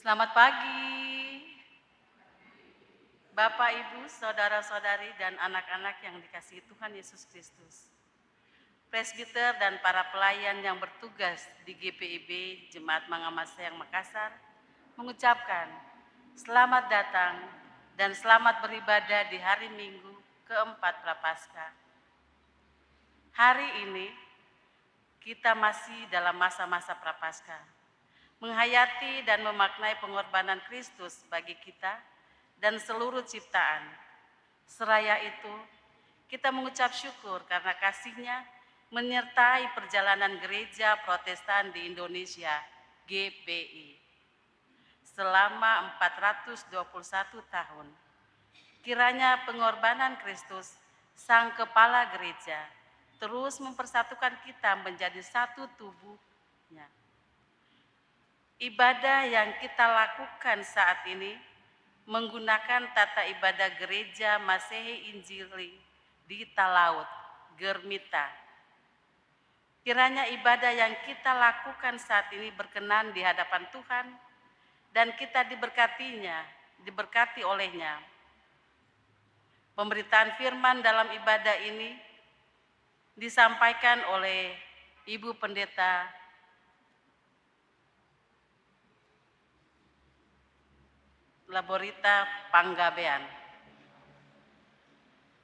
Selamat pagi, Bapak, Ibu, saudara-saudari, dan anak-anak yang dikasihi Tuhan Yesus Kristus. Presbiter dan para pelayan yang bertugas di GPIB Jemaat Mangamasayang Makassar mengucapkan selamat datang dan selamat beribadah di hari Minggu keempat Prapaskah. Hari ini kita masih dalam masa-masa Prapaskah, menghayati dan memaknai pengorbanan Kristus bagi kita dan seluruh ciptaan. Seraya itu, kita mengucap syukur karena kasih-Nya menyertai perjalanan gereja Protestan di Indonesia, GPI, selama 421 tahun. Kiranya pengorbanan Kristus, Sang Kepala Gereja, terus mempersatukan kita menjadi satu tubuh-Nya. Ibadah yang kita lakukan saat ini menggunakan tata ibadah gereja Masehi Injili di Talaut, Germita. Kiranya ibadah yang kita lakukan saat ini berkenan di hadapan Tuhan dan kita diberkati olehnya. Pemberitaan firman dalam ibadah ini disampaikan oleh Ibu Pendeta Laborita Panggabean.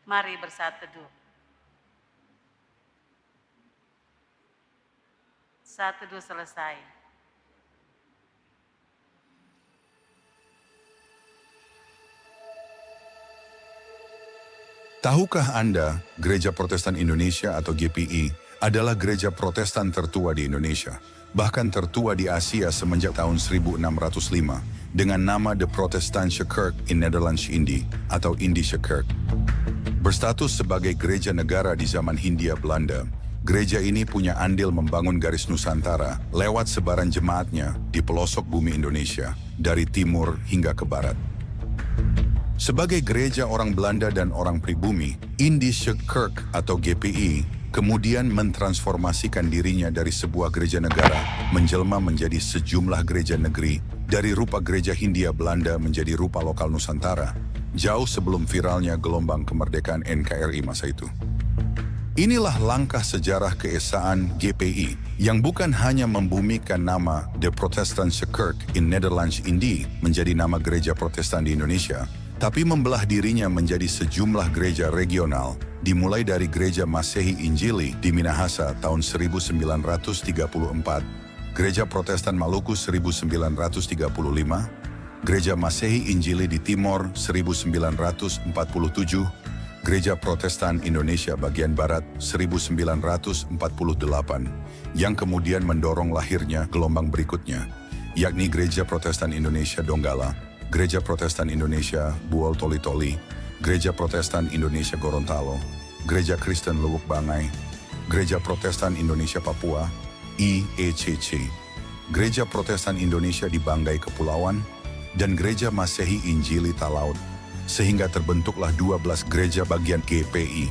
Mari bersatu teduh. Saat teduh selesai. Tahukah Anda, Gereja Protestan Indonesia atau GPI adalah gereja Protestan tertua di Indonesia, bahkan tertua di Asia semenjak tahun 1605, dengan nama The Protestantse Kerk in Nederlands-Indië atau Indische Kerk. Berstatus sebagai gereja negara di zaman Hindia Belanda, gereja ini punya andil membangun garis Nusantara lewat sebaran jemaatnya di pelosok bumi Indonesia, dari timur hingga ke barat. Sebagai gereja orang Belanda dan orang pribumi, Indische Kerk atau GPI kemudian mentransformasikan dirinya dari sebuah gereja negara menjelma menjadi sejumlah gereja negeri, dari rupa gereja Hindia Belanda menjadi rupa lokal Nusantara, jauh sebelum viralnya gelombang kemerdekaan NKRI masa itu. Inilah langkah sejarah keesaan GPI yang bukan hanya membumikan nama The Protestantse Kerk in Nederlands-Indië menjadi nama gereja Protestan di Indonesia, tapi membelah dirinya menjadi sejumlah gereja regional, dimulai dari Gereja Masehi Injili di Minahasa tahun 1934, Gereja Protestan Maluku 1935, Gereja Masehi Injili di Timor 1947, Gereja Protestan Indonesia bagian Barat 1948, yang kemudian mendorong lahirnya gelombang berikutnya, yakni Gereja Protestan Indonesia Donggala, Gereja Protestan Indonesia Buol Toli-Toli, Gereja Protestan Indonesia Gorontalo, Gereja Kristen Lubuk Banggai, Gereja Protestan Indonesia Papua, IECC, Gereja Protestan Indonesia di Banggai Kepulauan, dan Gereja Masehi Injili Talaut, sehingga terbentuklah 12 gereja bagian GPI.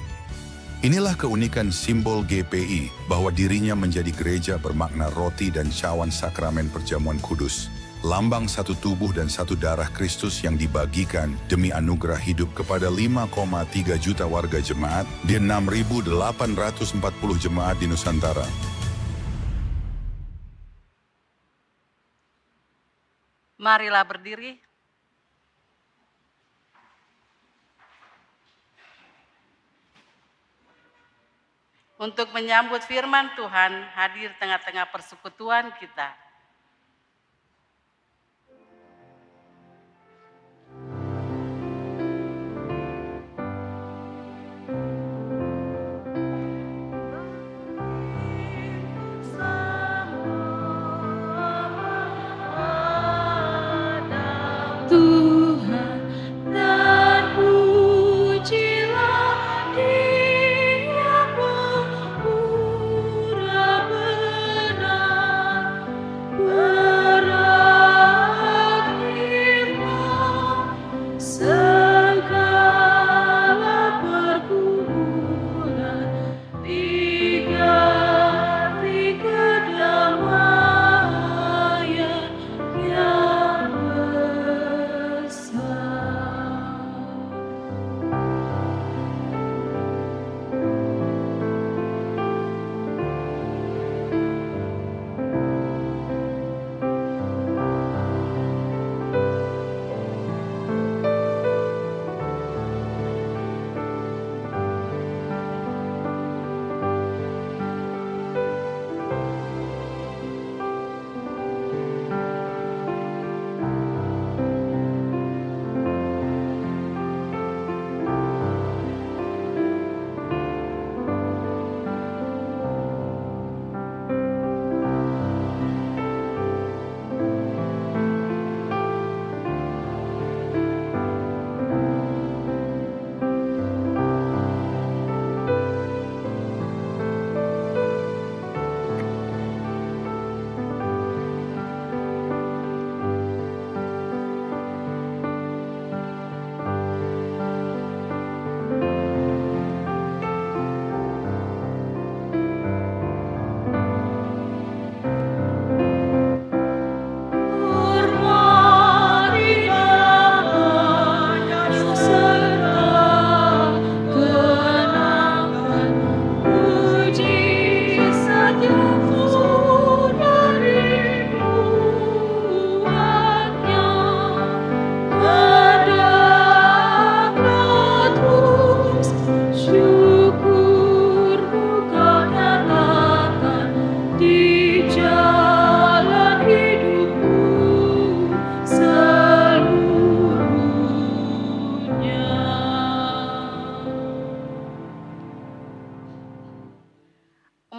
Inilah keunikan simbol GPI, bahwa dirinya menjadi gereja bermakna roti dan cawan sakramen perjamuan kudus, lambang satu tubuh dan satu darah Kristus yang dibagikan demi anugerah hidup kepada 5,3 juta warga jemaat di 6.840 jemaat di Nusantara. Marilah berdiri. Untuk menyambut firman Tuhan hadir tengah-tengah persekutuan kita. Tuhan dan pujilah Dia pemurah benar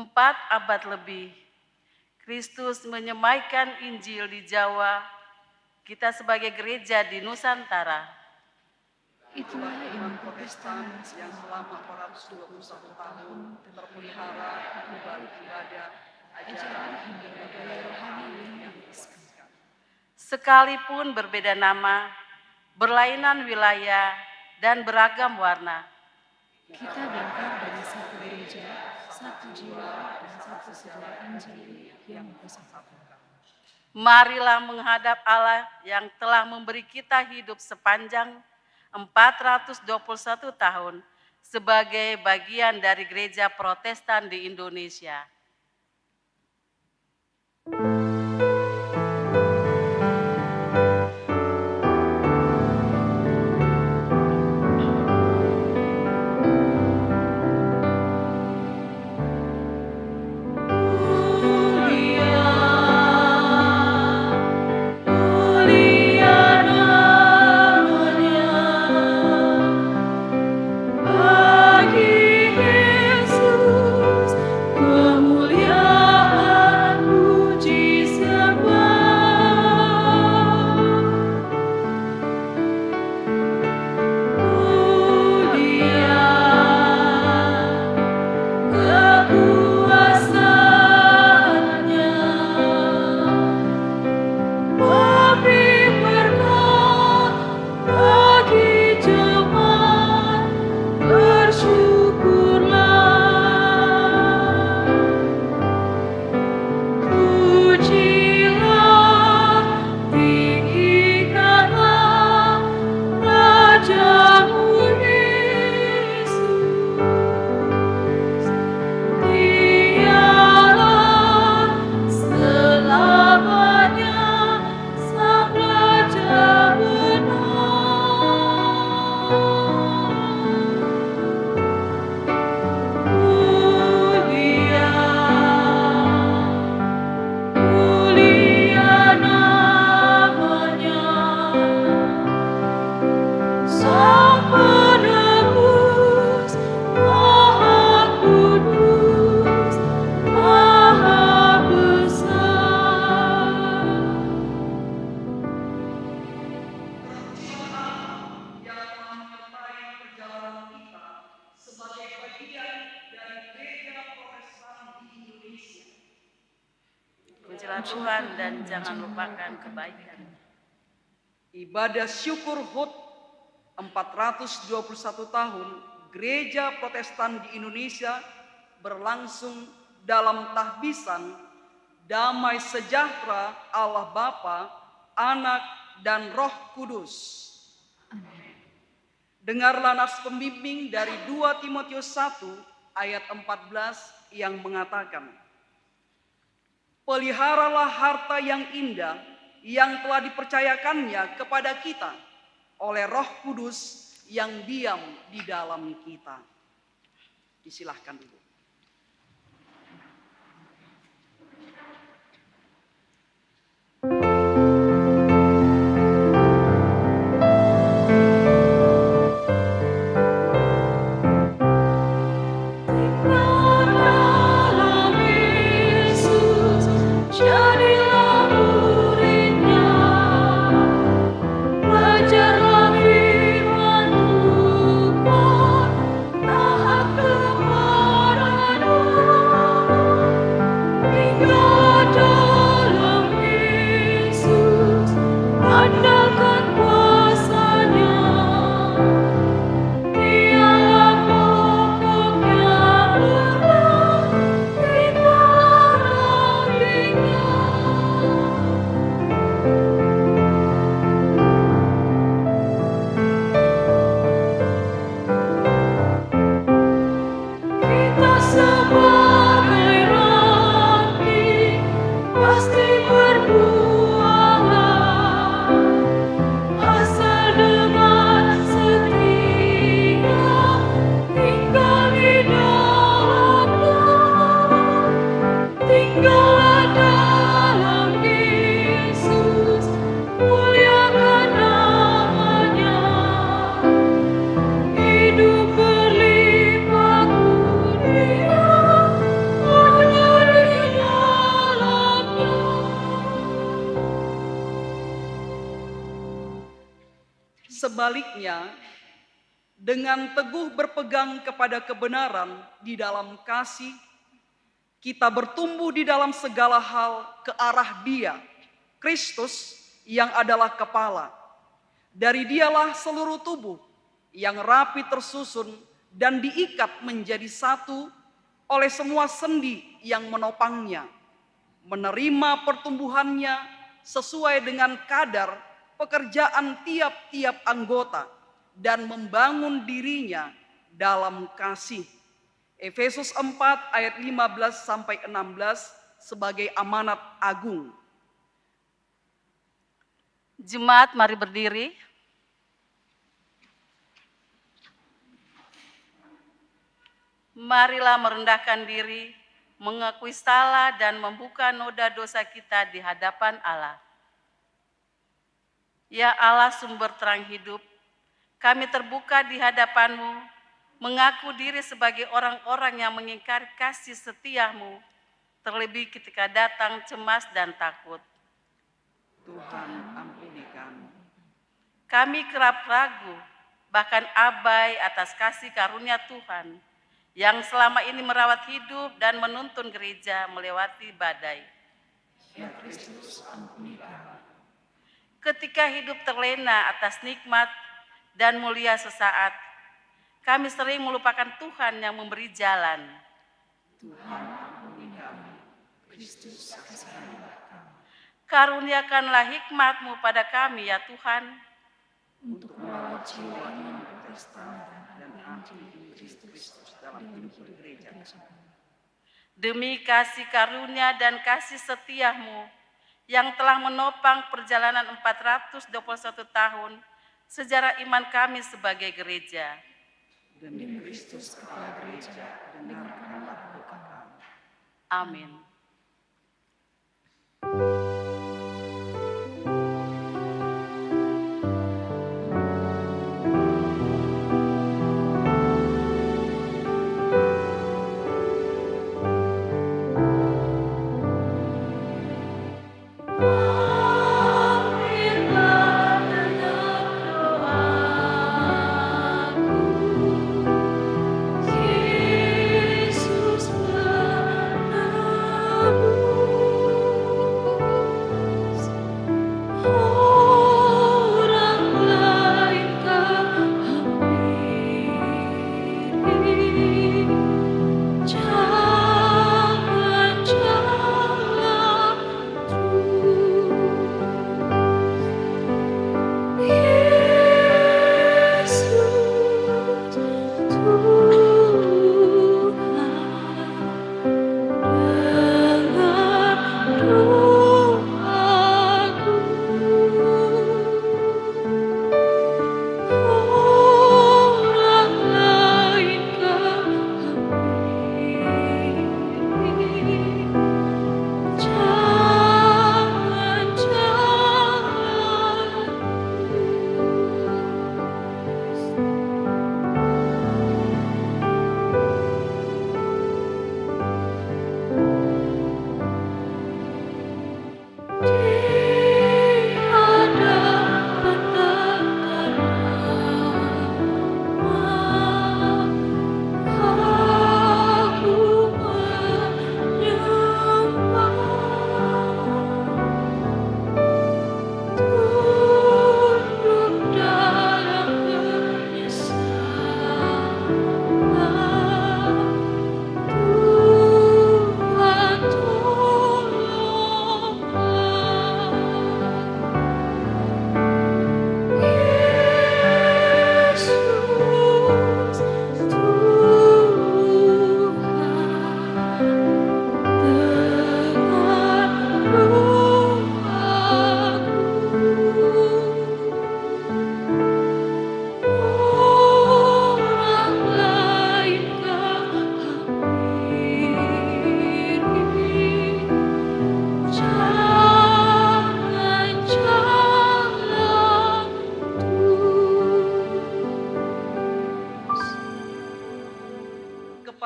4 abad lebih, Kristus menyemaikan Injil di Jawa, kita sebagai gereja di Nusantara. Itulah iman Protestan yang selama 421 tahun terpelihara di balik ibadah, ajaran, hingga gaya rohani yang diriskan. Sekalipun berbeda nama, berlainan wilayah, dan beragam warna, kita berangkat dari satu gereja, satu jiwa, dan satu sejarah Injil yang bersatu. marilah menghadap Allah yang telah memberi kita hidup sepanjang 421 tahun sebagai bagian dari gereja Protestan di Indonesia. Pujilah Tuhan dan jangan lupakan kebaikan. Ibadah syukur HUT 421 tahun Gereja Protestan di Indonesia berlangsung dalam tahbisan damai sejahtera Allah Bapa, Anak, dan Roh Kudus. Dengarlah nas pembimbing dari 2 Timotius 1 ayat 14 yang mengatakan, peliharalah harta yang indah yang telah dipercayakannya kepada kita oleh Roh Kudus yang diam di dalam kita. Disilahkan dulu. Taat kepada Sebaliknya, dengan teguh berpegang kepada kebenaran di dalam kasih, kita bertumbuh di dalam segala hal ke arah Dia, Kristus yang adalah kepala. Dari Dialah seluruh tubuh yang rapi tersusun dan diikat menjadi satu oleh semua sendi yang menopangnya, menerima pertumbuhannya sesuai dengan kadar pekerjaan tiap-tiap anggota dan membangun dirinya dalam kasih. Efesus 4 ayat 15 sampai 16 sebagai amanat agung. Jemaat, mari berdiri. Marilah merendahkan diri, mengakui salah dan membuka noda dosa kita di hadapan Allah. Ya Allah, sumber terang hidup, kami terbuka di hadapan-Mu, mengaku diri sebagai orang-orang yang mengingkari kasih setia-Mu, terlebih ketika datang cemas dan takut. Tuhan, ampuni kami. Kami kerap ragu, bahkan abai atas kasih karunia Tuhan, yang selama ini merawat hidup dan menuntun gereja melewati badai. Ya Kristus, ampuni kami. Ketika hidup terlena atas nikmat dan mulia sesaat, kami sering melupakan Tuhan yang memberi jalan. Tuhan, ampuni kami. Kristus, kasihilah kami. Karuniakanlah hikmat-Mu pada kami ya Tuhan, Untuk merawat jiwa iman Protestan dan Injil Kristus dalam hidup gereja. demi kasih karunia dan kasih setia-Mu yang telah menopang perjalanan 421 tahun sejarah iman kami sebagai gereja. Demi Kristus kepala gereja, dengarkanlah doa kami. Amin. Yesus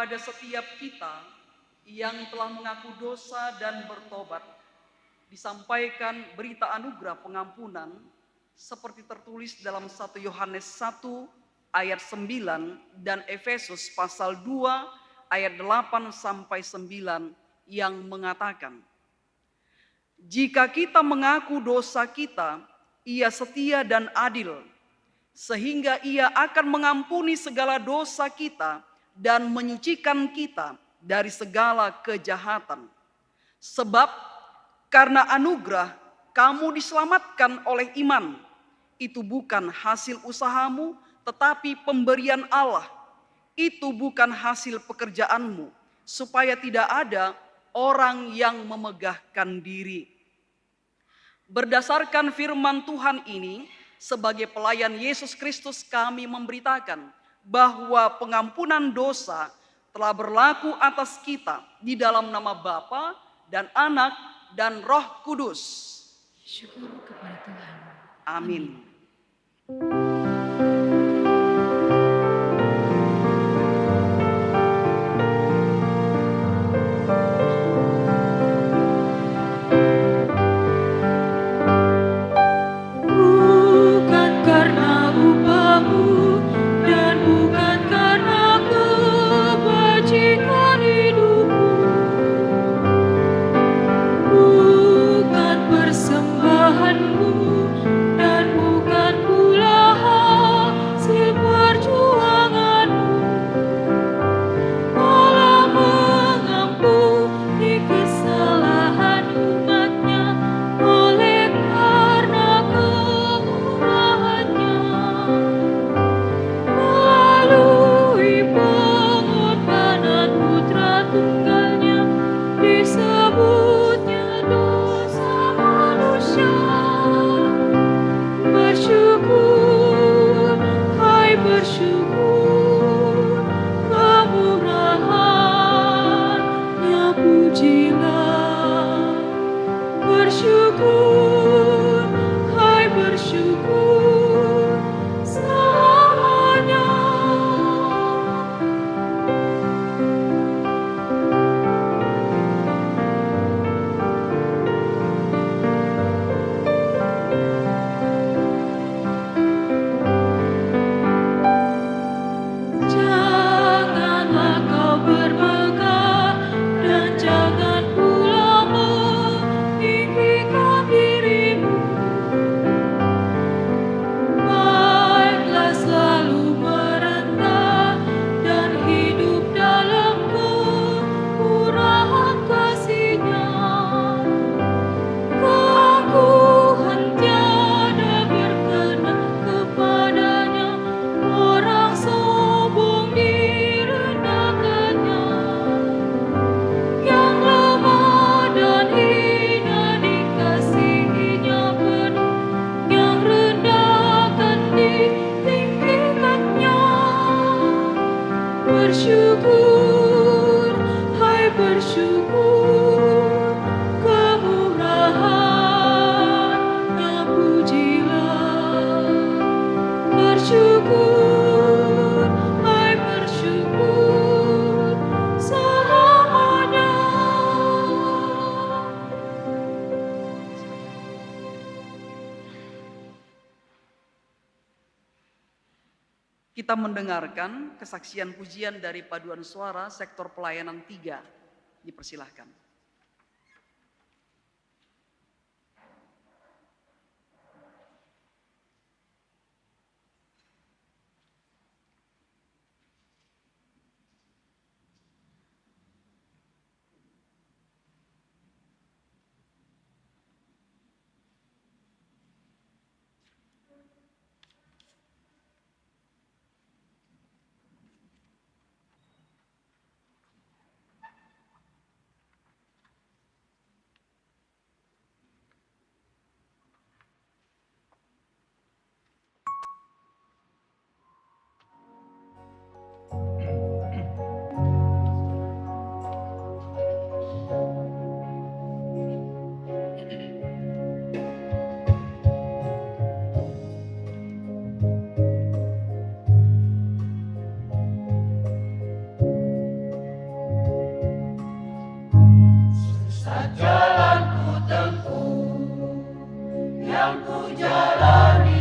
kepada setiap kita yang telah mengaku dosa dan bertobat, disampaikan berita anugerah pengampunan seperti tertulis dalam 1 Yohanes 1 ayat 9 dan Efesus pasal 2 ayat 8 sampai 9 yang mengatakan, jika kita mengaku dosa kita, Ia setia dan adil, sehingga Ia akan mengampuni segala dosa kita dan menyucikan kita dari segala kejahatan. Sebab karena anugerah kamu diselamatkan oleh iman. Itu bukan hasil usahamu, tetapi pemberian Allah. Itu bukan hasil pekerjaanmu, supaya tidak ada orang yang memegahkan diri. Berdasarkan firman Tuhan ini, sebagai pelayan Yesus Kristus kami memberitakan bahwa pengampunan dosa telah berlaku atas kita di dalam nama Bapa dan Anak dan Roh Kudus. Syukur kepada Tuhan. Amin. Bukan karena upahmu dan bukan karena kebajikan hidupmu, bukan persembahanmu dan bukan pula hasil perjuanganmu, Allah mengampuni kesalahan umatnya oleh karena kemurahannya, melalui pengorbanan Putra Tunggalnya disebutnya dosa manusia. Bersyukur, hai bersyukur, kemurahan-Nya pujilah. Bersyukur, hai bersyukur, selamanya. Janganlah kau bermegah dan jangan pula meninggikan dirimu. Baiklah selalu merendah dan hidup dalam kemurahan kasih-Nya. Keangkuhan tiada berkenan kepadanya, orang sombong direndahkannya. Yang lemah dan hina dikasihi-Nya penuh, yang rendah akan ditinggikannya. Bersyukur, hai bersyukur, kemurahan-Nya pujilah. Bersyukur, hai bersyukur, selamanya. Kita mendengarkan kesaksian pujian dari paduan suara sektor pelayanan 3. Dipersilahkan. Jalan ku tempuh, yang ku jalani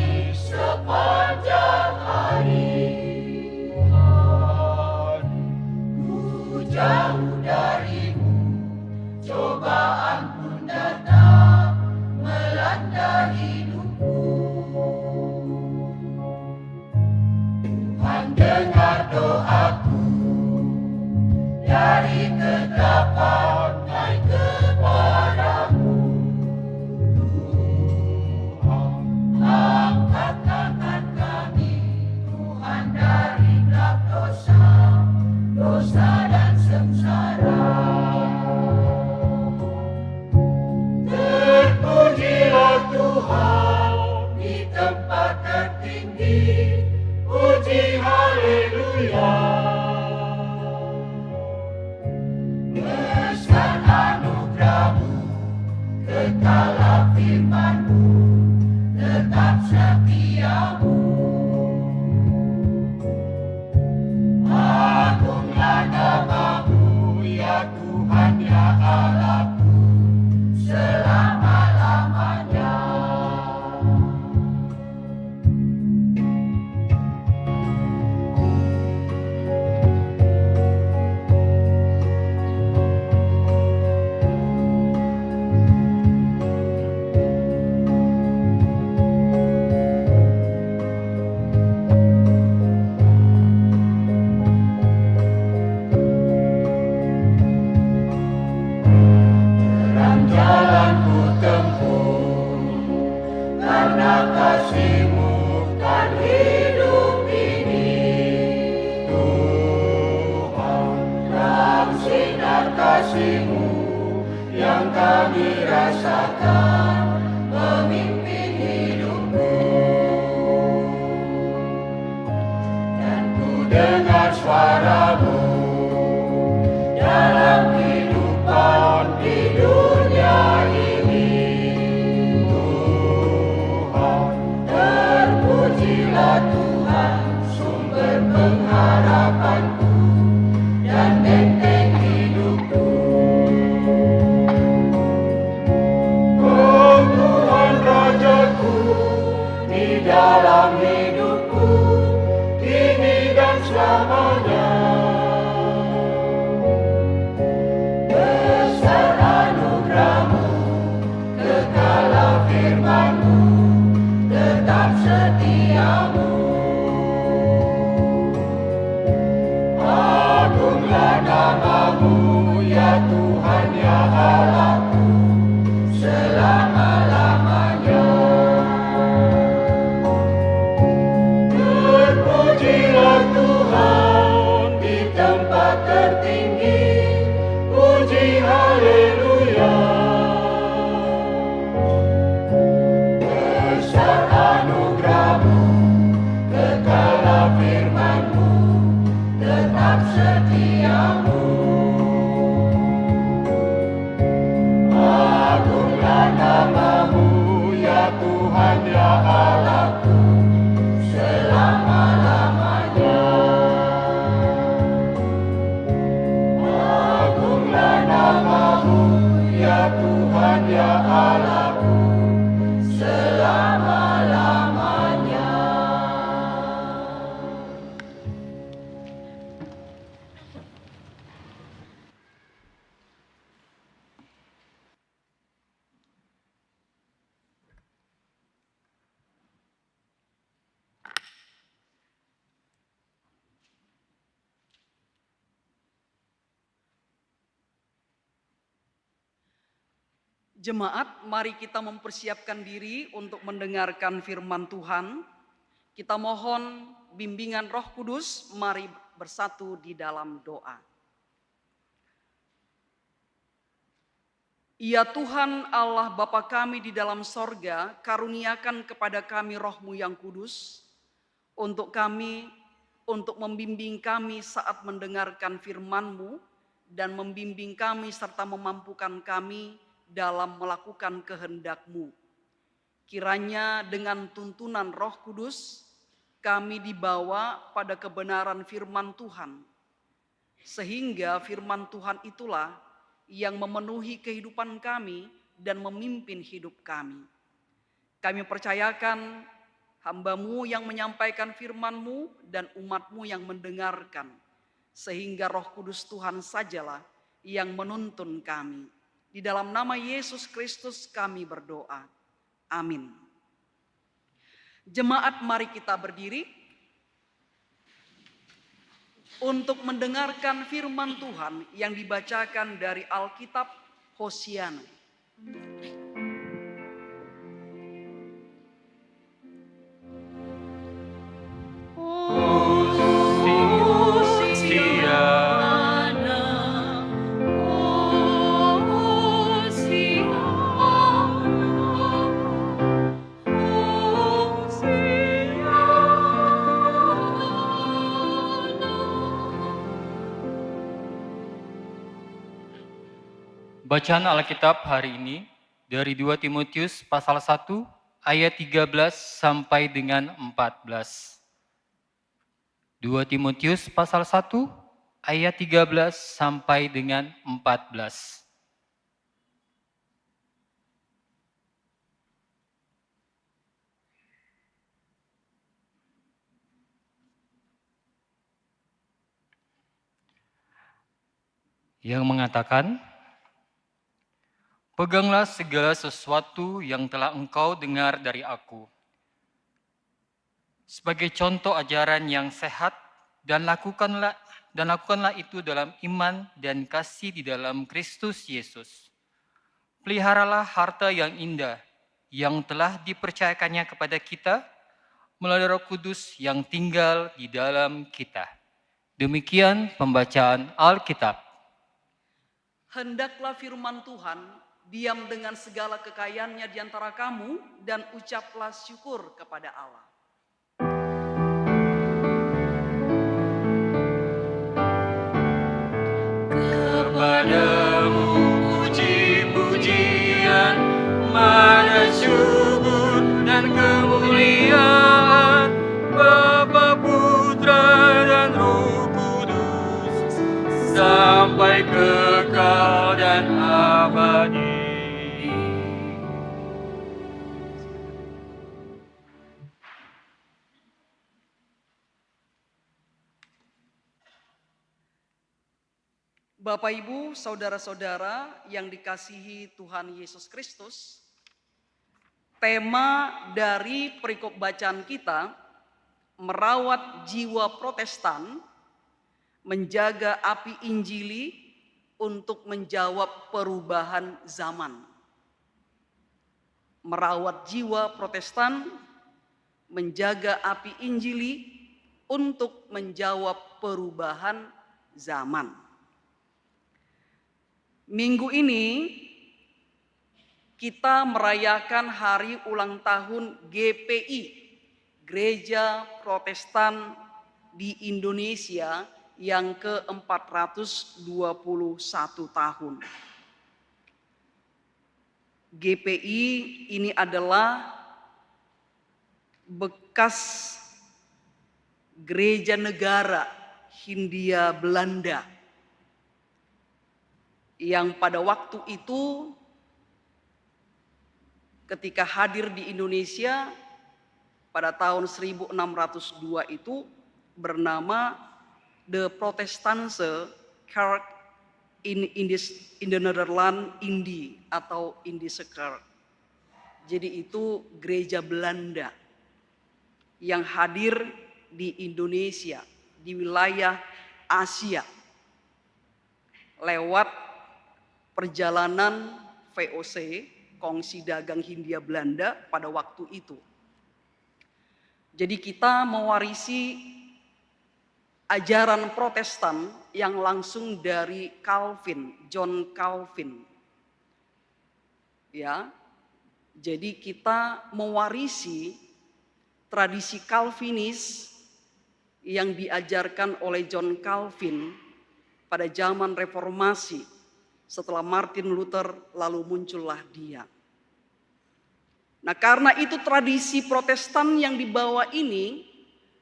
Jemaat, mari kita mempersiapkan diri untuk mendengarkan firman Tuhan. Kita mohon bimbingan Roh Kudus, mari bersatu di dalam doa. Ya Tuhan Allah Bapa kami di dalam sorga, karuniakan kepada kami Roh-Mu yang kudus, untuk membimbing kami saat mendengarkan firman-Mu, dan membimbing kami serta memampukan kami dalam melakukan kehendak-Mu. Kiranya dengan tuntunan Roh Kudus, kami dibawa pada kebenaran firman Tuhan, sehingga firman Tuhan itulah yang memenuhi kehidupan kami dan memimpin hidup kami. Kami percayakan hamba-Mu yang menyampaikan firman-Mu dan umat-Mu yang mendengarkan, sehingga Roh Kudus Tuhan sajalah yang menuntun kami. Di dalam nama Yesus Kristus kami berdoa. Amin. Jemaat, mari kita berdiri untuk mendengarkan firman Tuhan yang dibacakan dari Alkitab Hosiana. Bacaan Alkitab hari ini dari 2 Timotius pasal 1 ayat 13 sampai dengan 14. 2 Timotius pasal 1 ayat 13 sampai dengan 14. Yang mengatakan, peganglah segala sesuatu yang telah engkau dengar dari aku, sebagai contoh ajaran yang sehat, dan lakukanlah itu dalam iman dan kasih di dalam Kristus Yesus. Peliharalah harta yang indah yang telah dipercayakannya kepada kita melalui Roh Kudus yang tinggal di dalam kita. Demikian pembacaan Alkitab. Hendaklah firman Tuhan diam dengan segala kekayaannya di antara kamu, dan ucaplah syukur kepada Allah. Kepadamu puji-pujian, mana syukur dan kemuliaan, Bapa, Putra, dan Roh Kudus, sampai kekal dan abadi. Bapak, Ibu, saudara-saudara yang dikasihi Tuhan Yesus Kristus, tema dari perikop bacaan kita, merawat jiwa Protestan, menjaga api Injili untuk menjawab perubahan zaman. Merawat jiwa Protestan, menjaga api Injili untuk menjawab perubahan zaman. Minggu ini kita merayakan hari ulang tahun GPI, Gereja Protestan di Indonesia, yang ke-421 tahun. GPI ini adalah bekas gereja negara Hindia Belanda yang pada waktu itu ketika hadir di Indonesia pada tahun 1602 itu bernama The Protestantse Kerk in the Netherlands Indie atau Indische Kerk. Jadi itu gereja Belanda yang hadir di Indonesia, di wilayah Asia, lewat perjalanan VOC, Kongsi Dagang Hindia Belanda pada waktu itu. Jadi kita mewarisi ajaran Protestan yang langsung dari Calvin, John Calvin. Ya. Jadi kita mewarisi tradisi Calvinis yang diajarkan oleh John Calvin pada zaman reformasi. Setelah Martin Luther lalu muncullah dia. Nah, karena itu tradisi Protestan yang dibawa ini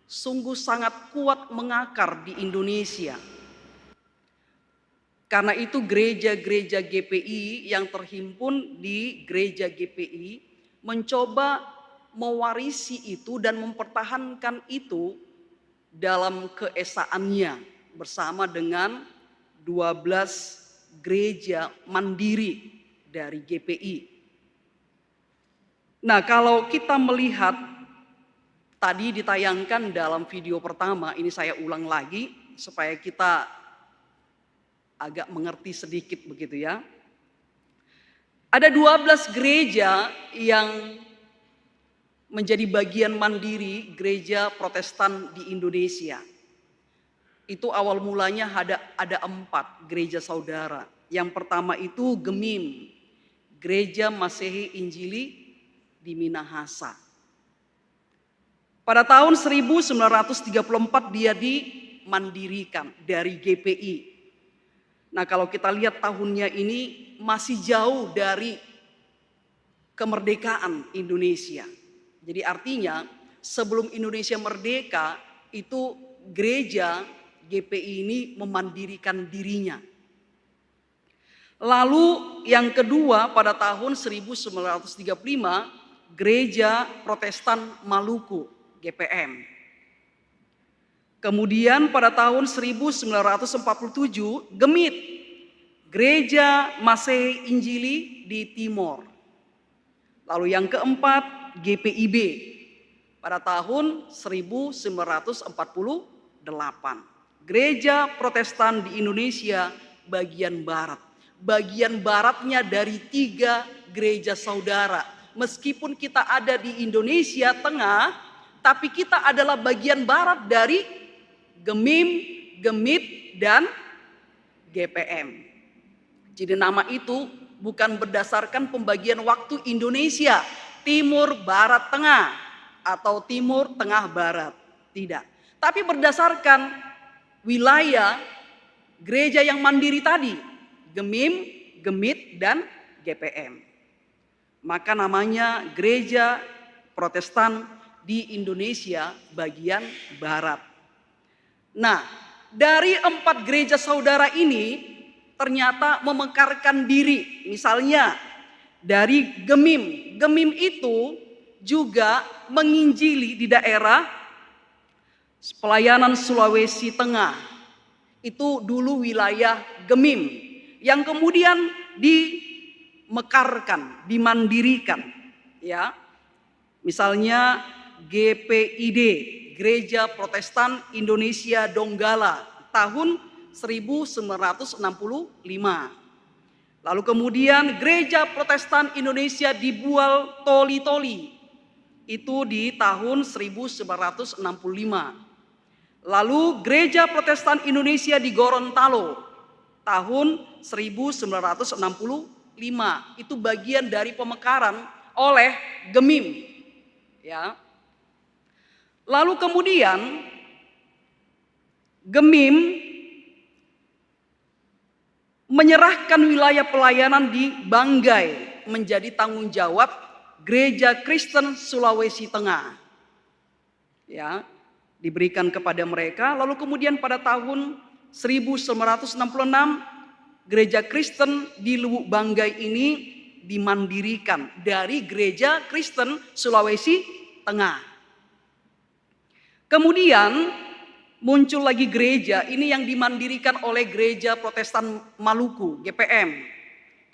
sungguh sangat kuat mengakar di Indonesia. Karena itu gereja-gereja GPI yang terhimpun di gereja GPI mencoba mewarisi itu dan mempertahankan itu dalam keesaannya bersama dengan 12 gereja mandiri dari GPI. Nah, kalau kita melihat tadi ditayangkan dalam video pertama, ini saya ulang lagi supaya kita agak mengerti sedikit begitu ya. Ada 12 gereja yang menjadi bagian mandiri gereja Protestan di Indonesia. Itu awal mulanya ada 4 gereja saudara. Yang pertama itu GEMIM, Gereja Masehi Injili di Minahasa. Pada tahun 1934 dia dimandirikan dari GPI. Nah, kalau kita lihat tahunnya ini masih jauh dari kemerdekaan Indonesia. Jadi artinya sebelum Indonesia merdeka itu gereja GPI ini memandirikan dirinya. Lalu yang kedua pada tahun 1935 Gereja Protestan Maluku GPM. Kemudian pada tahun 1947 GEMIT, Gereja Masehi Injili di Timor. Lalu yang keempat GPIB pada tahun 1948. Gereja Protestan di Indonesia bagian barat. Bagian baratnya dari 3 gereja saudara. Meskipun kita ada di Indonesia Tengah, tapi kita adalah bagian barat dari GEMIM, GEMIT, dan GPM. Jadi nama itu bukan berdasarkan pembagian waktu Indonesia, Timur, Barat, Tengah, atau Timur, Tengah, Barat. Tidak. Tapi berdasarkan wilayah gereja yang mandiri tadi, GEMIM, GEMIT, dan GPM. Maka namanya Gereja Protestan di Indonesia bagian Barat. Nah, dari 4 gereja saudara ini ternyata memekarkan diri. Misalnya dari GEMIM. GEMIM itu juga menginjili di daerah pelayanan Sulawesi Tengah. Itu dulu wilayah GEMIM yang kemudian dimekarkan, dimandirikan, ya. Misalnya GPID, Gereja Protestan Indonesia Donggala, tahun 1965. Lalu kemudian Gereja Protestan Indonesia di Bual Toli-Toli, itu di tahun 1965. Lalu Gereja Protestan Indonesia di Gorontalo, tahun 1965. Itu bagian dari pemekaran oleh GEMIM. Ya. Lalu kemudian GEMIM menyerahkan wilayah pelayanan di Banggai menjadi tanggung jawab Gereja Kristen Sulawesi Tengah. Ya, diberikan kepada mereka. Lalu kemudian pada tahun 1966 Gereja Kristen di Lubuk Banggai ini dimandirikan dari Gereja Kristen Sulawesi Tengah. Kemudian muncul lagi gereja ini yang dimandirikan oleh Gereja Protestan Maluku, GPM.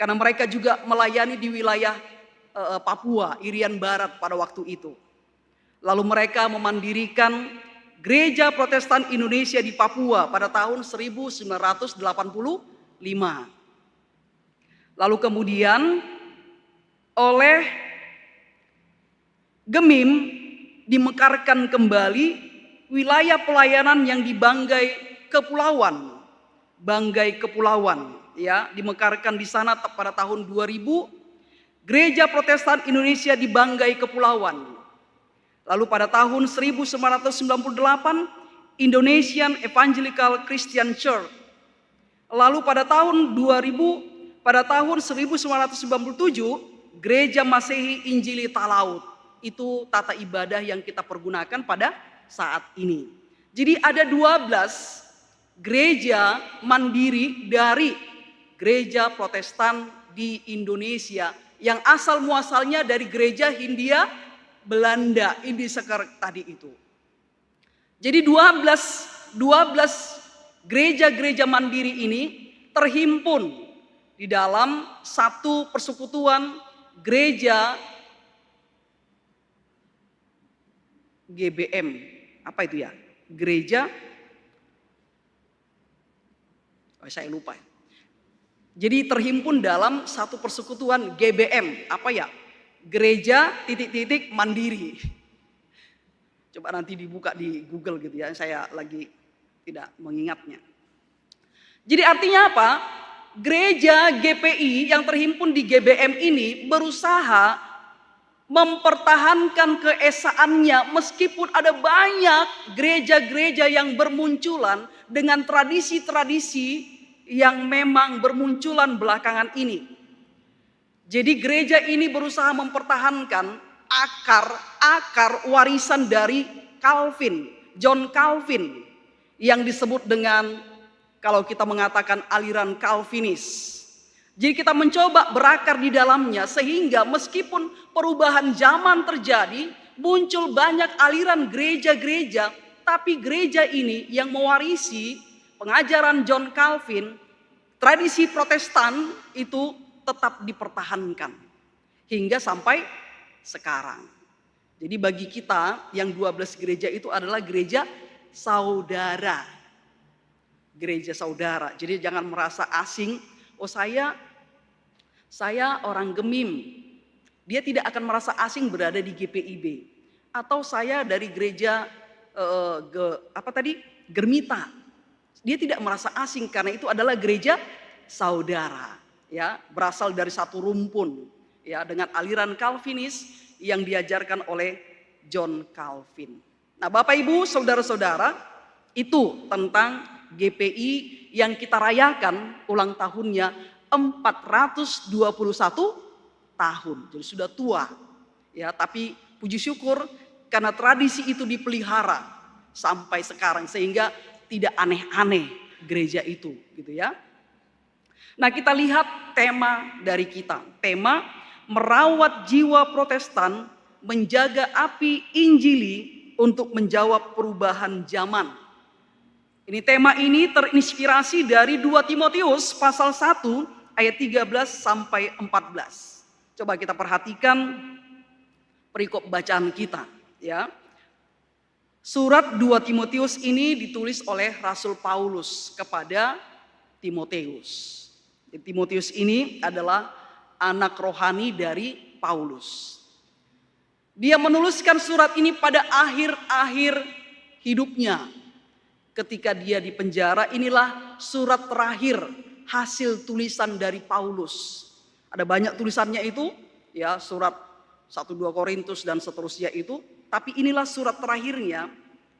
Karena mereka juga melayani di wilayah Papua, Irian Barat pada waktu itu. Lalu mereka memandirikan Gereja Protestan Indonesia di Papua pada tahun 1985. Lalu kemudian oleh GEMIM dimekarkan kembali wilayah pelayanan yang di Banggai Kepulauan. Banggai Kepulauan, ya, dimekarkan di sana pada tahun 2000. Gereja Protestan Indonesia di Banggai Kepulauan. Lalu pada tahun 1998 Indonesian Evangelical Christian Church. Lalu pada tahun 2000, pada tahun 1997 Gereja Masehi Injili Talaut. Itu tata ibadah yang kita pergunakan pada saat ini. Jadi ada 12 gereja mandiri dari gereja Protestan di Indonesia yang asal muasalnya dari gereja Hindia Belanda, Indiseker tadi itu. Jadi 12 gereja-gereja mandiri ini terhimpun di dalam satu persekutuan gereja GBM. Apa itu ya? Gereja, saya lupa ya. Jadi terhimpun dalam satu persekutuan GBM. Apa ya? Gereja titik-titik mandiri. Coba nanti dibuka di Google gitu ya. Saya lagi tidak mengingatnya. Jadi artinya apa? Gereja GPI yang terhimpun di GBM ini berusaha mempertahankan keesaannya meskipun ada banyak gereja-gereja yang bermunculan dengan tradisi-tradisi yang memang bermunculan belakangan ini. Jadi gereja ini berusaha mempertahankan akar warisan dari Calvin, John Calvin, yang disebut dengan, kalau kita mengatakan, aliran Calvinis. Jadi kita mencoba berakar di dalamnya sehingga meskipun perubahan zaman terjadi, muncul banyak aliran gereja-gereja, tapi gereja ini yang mewarisi pengajaran John Calvin, tradisi Protestan itu tetap dipertahankan hingga sampai sekarang. Jadi bagi kita yang 12 gereja itu adalah gereja saudara. Gereja saudara. Jadi jangan merasa asing. Oh saya orang Gemim. Dia tidak akan merasa asing berada di GPIB. Atau saya dari gereja Germita. Dia tidak merasa asing karena itu adalah gereja saudara, ya, berasal dari satu rumpun, ya, dengan aliran Calvinis yang diajarkan oleh John Calvin. Nah, Bapak Ibu, saudara-saudara, itu tentang GPI yang kita rayakan ulang tahunnya 421 tahun. Jadi sudah tua. Ya, tapi puji syukur karena tradisi itu dipelihara sampai sekarang sehingga tidak aneh-aneh gereja itu, gitu ya. Nah, kita lihat tema dari kita. Tema merawat jiwa Protestan, menjaga api Injili untuk menjawab perubahan zaman. Ini tema ini terinspirasi dari 2 Timotius pasal 1 ayat 13 sampai 14. Coba kita perhatikan perikop bacaan kita, ya. Surat 2 Timotius ini ditulis oleh Rasul Paulus kepada Timoteus. Timoteus ini adalah anak rohani dari Paulus. Dia menuliskan surat ini pada akhir-akhir hidupnya. Ketika dia di penjara, inilah surat terakhir hasil tulisan dari Paulus. Ada banyak tulisannya itu, ya, surat 1-2 Korintus dan seterusnya itu. Tapi inilah surat terakhirnya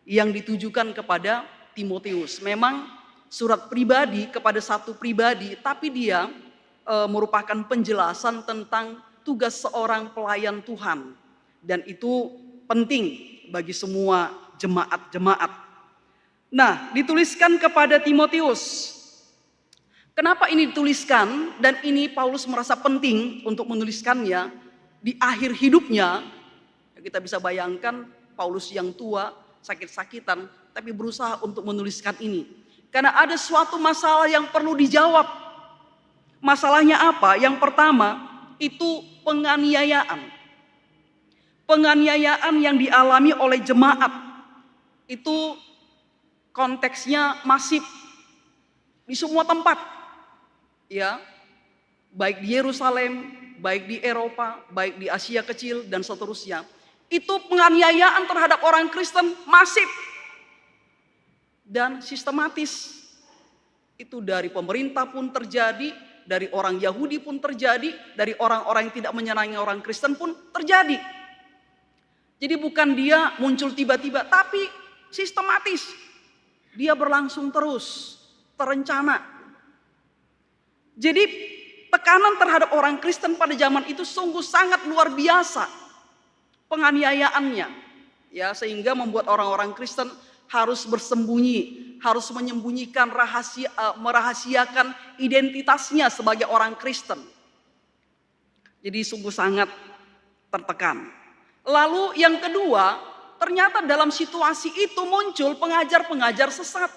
yang ditujukan kepada Timoteus. Memang surat pribadi kepada satu pribadi, tapi dia merupakan penjelasan tentang tugas seorang pelayan Tuhan. Dan itu penting bagi semua jemaat-jemaat. Nah, dituliskan kepada Timoteus. Kenapa ini dituliskan? Dan ini Paulus merasa penting untuk menuliskannya di akhir hidupnya. Kita bisa bayangkan Paulus yang tua, sakit-sakitan, tapi berusaha untuk menuliskan ini. Karena ada suatu masalah yang perlu dijawab. Masalahnya apa? Yang pertama, itu penganiayaan. Penganiayaan yang dialami oleh jemaat. Itu konteksnya masif di semua tempat. Ya, baik di Yerusalem, baik di Eropa, baik di Asia Kecil, dan seterusnya. Itu penganiayaan terhadap orang Kristen masif dan sistematis. Itu dari pemerintah pun terjadi, dari orang Yahudi pun terjadi, dari orang-orang yang tidak menyenangi orang Kristen pun terjadi. Jadi bukan dia muncul tiba-tiba, tapi sistematis. Dia berlangsung terus, terencana. Jadi tekanan terhadap orang Kristen pada zaman itu sungguh sangat luar biasa. Penganiayaannya, ya, sehingga membuat orang-orang Kristen harus bersembunyi, harus menyembunyikan merahasiakan identitasnya sebagai orang Kristen. Jadi sungguh sangat tertekan. Lalu yang kedua, ternyata dalam situasi itu muncul pengajar-pengajar sesat.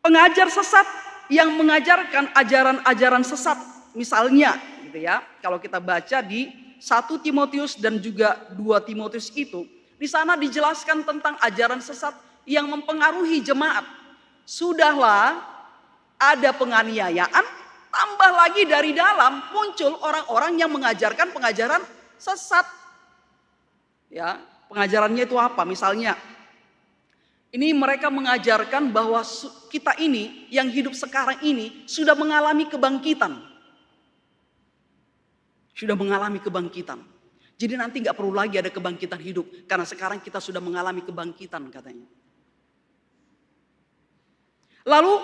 Pengajar sesat yang mengajarkan ajaran-ajaran sesat. Misalnya gitu ya, kalau kita baca di 1 Timotius dan juga 2 Timotius itu, di sana dijelaskan tentang ajaran sesat yang mempengaruhi jemaat. Sudahlah ada penganiayaan, tambah lagi dari dalam muncul orang-orang yang mengajarkan pengajaran sesat. Ya, pengajarannya itu apa? Misalnya, ini mereka mengajarkan bahwa kita ini yang hidup sekarang ini sudah mengalami kebangkitan. Sudah mengalami kebangkitan. Jadi nanti nggak perlu lagi ada kebangkitan hidup karena sekarang kita sudah mengalami kebangkitan katanya. Lalu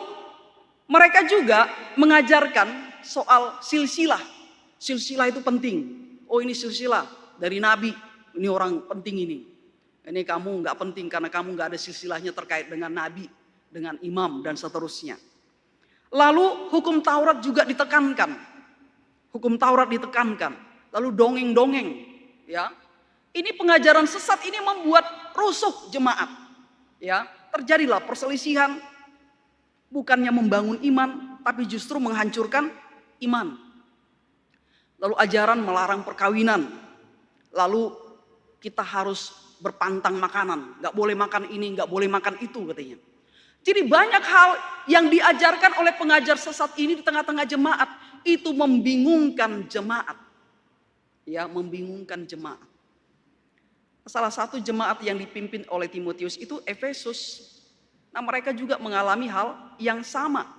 mereka juga mengajarkan soal silsilah. Silsilah itu penting. Oh, ini silsilah dari nabi. Ini orang penting ini. Ini kamu nggak penting karena kamu nggak ada silsilahnya terkait dengan nabi, dengan imam dan seterusnya. Lalu hukum Taurat juga ditekankan. Hukum Taurat ditekankan. Lalu dongeng-dongeng, ya. Ini pengajaran sesat ini membuat rusuh jemaat. Ya, terjadilah perselisihan, bukannya membangun iman, tapi justru menghancurkan iman. Lalu ajaran melarang perkawinan. Lalu kita harus berpantang makanan, nggak boleh makan ini, nggak boleh makan itu katanya. Jadi banyak hal yang diajarkan oleh pengajar sesat ini di tengah-tengah jemaat itu membingungkan jemaat, ya, membingungkan jemaat. Salah satu jemaat yang dipimpin oleh Timotius itu Efesus. Nah, mereka juga mengalami hal yang sama,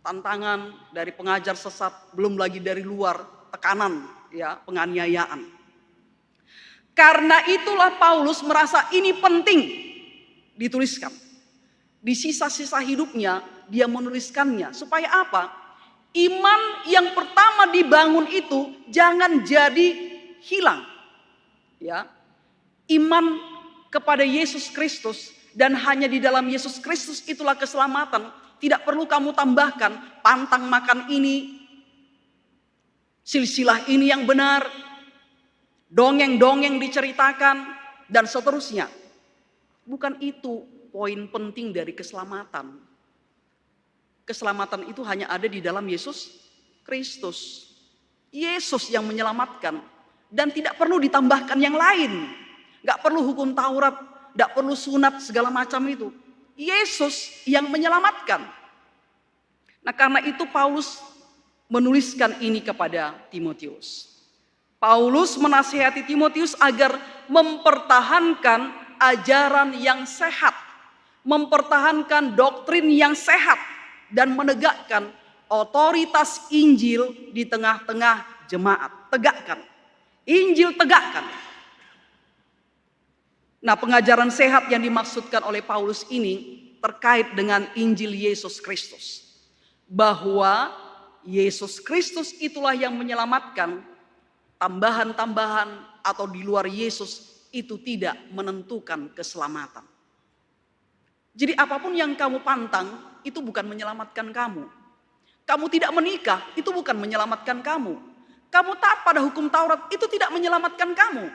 tantangan dari pengajar sesat, belum lagi dari luar tekanan, ya, penganiayaan. Karena itulah Paulus merasa ini penting dituliskan. Di sisa-sisa hidupnya dia menuliskannya. Supaya apa? Iman yang pertama dibangun itu jangan jadi hilang. Ya. Iman kepada Yesus Kristus dan hanya di dalam Yesus Kristus itulah keselamatan. Tidak perlu kamu tambahkan pantang makan ini, silsilah ini yang benar, dongeng-dongeng diceritakan, dan seterusnya. Bukan itu poin penting dari keselamatan. Keselamatan itu hanya ada di dalam Yesus Kristus. Yesus yang menyelamatkan. Dan tidak perlu ditambahkan yang lain. Gak perlu hukum Taurat, gak perlu sunat segala macam itu. Yesus yang menyelamatkan. Nah, karena itu Paulus menuliskan ini kepada Timotius. Paulus menasihati Timotius agar mempertahankan ajaran yang sehat, mempertahankan doktrin yang sehat, dan menegakkan otoritas Injil di tengah-tengah jemaat. Tegakkan, Injil tegakkan. Nah, pengajaran sehat yang dimaksudkan oleh Paulus ini terkait dengan Injil Yesus Kristus, bahwa Yesus Kristus itulah yang menyelamatkan. Tambahan-tambahan atau di luar Yesus itu tidak menentukan keselamatan. Jadi apapun yang kamu pantang itu bukan menyelamatkan kamu. Kamu tidak menikah itu bukan menyelamatkan kamu. Kamu taat pada hukum Taurat itu tidak menyelamatkan kamu.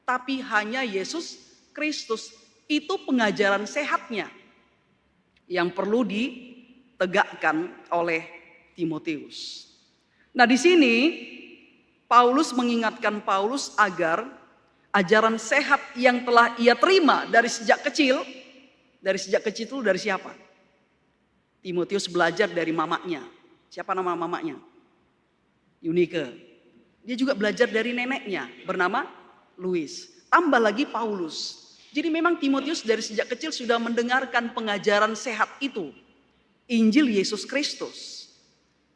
Tapi hanya Yesus Kristus. Itu pengajaran sehatnya yang perlu ditegakkan oleh Timotius. Nah, di sini Paulus mengingatkan Paulus agar ajaran sehat yang telah ia terima dari sejak kecil. Dari sejak kecil itu dari siapa? Timotius belajar dari mamanya. Siapa nama mamanya? Eunike. Dia juga belajar dari neneknya bernama Louis. Tambah lagi Paulus. Jadi memang Timotius dari sejak kecil sudah mendengarkan pengajaran sehat itu. Injil Yesus Kristus.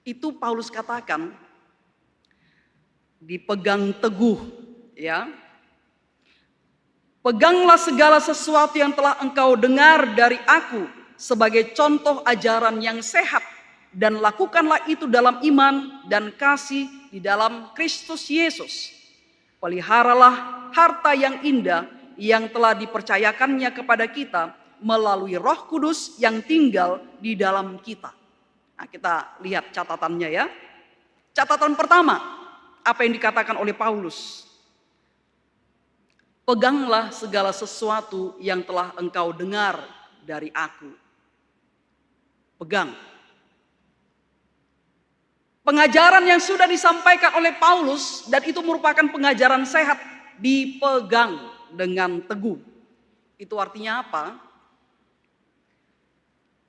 Itu Paulus katakan dipegang teguh, ya. Peganglah segala sesuatu yang telah engkau dengar dari aku sebagai contoh ajaran yang sehat, dan lakukanlah itu dalam iman dan kasih di dalam Kristus Yesus. Peliharalah harta yang indah yang telah dipercayakannya kepada kita melalui Roh Kudus yang tinggal di dalam kita. Nah, kita lihat catatannya ya. Catatan pertama, apa yang dikatakan oleh Paulus? Peganglah segala sesuatu yang telah engkau dengar dari aku. Pegang. Pengajaran yang sudah disampaikan oleh Paulus dan itu merupakan pengajaran sehat dipegang dengan teguh. Itu artinya apa?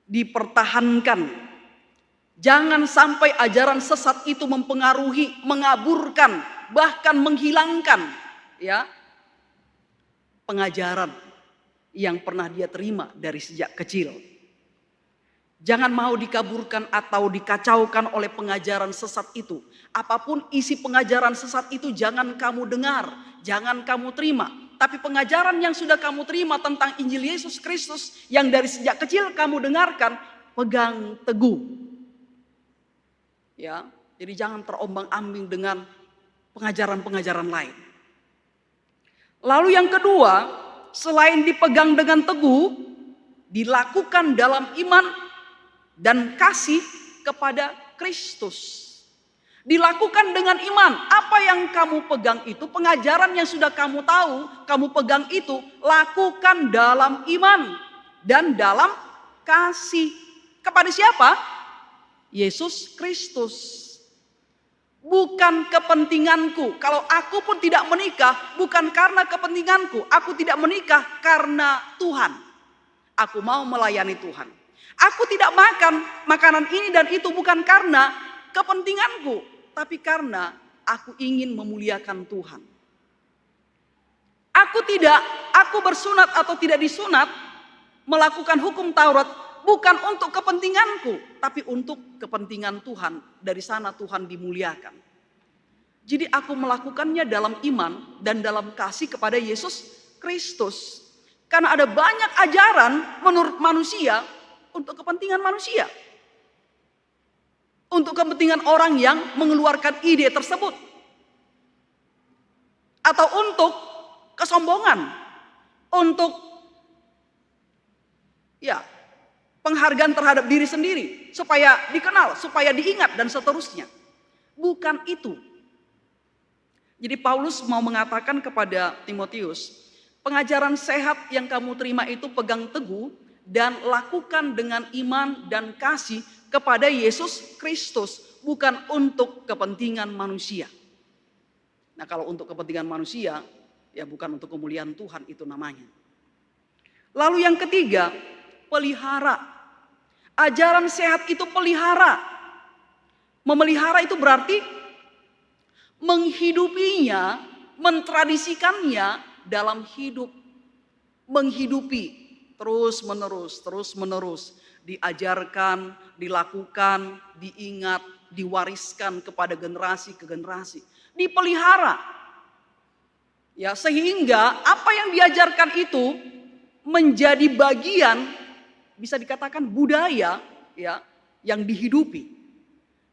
Dipertahankan. Jangan sampai ajaran sesat itu mempengaruhi, mengaburkan, bahkan menghilangkan ya pengajaran yang pernah dia terima dari sejak kecil. Jangan mau dikaburkan atau dikacaukan oleh pengajaran sesat itu. Apapun isi pengajaran sesat itu jangan kamu dengar, jangan kamu terima. Tapi pengajaran yang sudah kamu terima tentang Injil Yesus Kristus yang dari sejak kecil kamu dengarkan, pegang teguh. Ya, jadi jangan terombang-ambing dengan pengajaran-pengajaran lain. Lalu yang kedua, selain dipegang dengan teguh, dilakukan dalam iman dan kasih kepada Kristus. Dilakukan dengan iman. Apa yang kamu pegang itu, pengajaran yang sudah kamu tahu, kamu pegang itu, lakukan dalam iman dan dalam kasih. Kepada siapa? Yesus Kristus. Bukan kepentinganku. Kalau aku pun tidak menikah, bukan karena kepentinganku. Aku tidak menikah karena Tuhan. Aku mau melayani Tuhan. Aku tidak makan makanan ini dan itu bukan karena kepentinganku, tapi karena aku ingin memuliakan Tuhan. Aku bersunat atau tidak disunat, melakukan hukum Taurat bukan untuk kepentinganku, tapi untuk kepentingan Tuhan. Dari sana Tuhan dimuliakan. Jadi aku melakukannya dalam iman dan dalam kasih kepada Yesus Kristus. Karena ada banyak ajaran menurut manusia untuk kepentingan manusia. Untuk kepentingan orang yang mengeluarkan ide tersebut. Atau untuk kesombongan. Untuk penghargaan terhadap diri sendiri. Supaya dikenal, supaya diingat dan seterusnya. Bukan itu. Jadi Paulus mau mengatakan kepada Timotius, pengajaran sehat yang kamu terima itu pegang teguh dan lakukan dengan iman dan kasih kepada Yesus Kristus, bukan untuk kepentingan manusia. Nah, kalau untuk kepentingan manusia, ya bukan untuk kemuliaan Tuhan itu namanya. Lalu yang ketiga, pelihara. Ajaran sehat itu pelihara. Memelihara itu berarti menghidupinya, mentradisikannya dalam hidup. Menghidupi. Terus menerus diajarkan, dilakukan, diingat, diwariskan kepada generasi ke generasi, dipelihara. Ya, sehingga apa yang diajarkan itu menjadi bagian, bisa dikatakan budaya ya, yang dihidupi,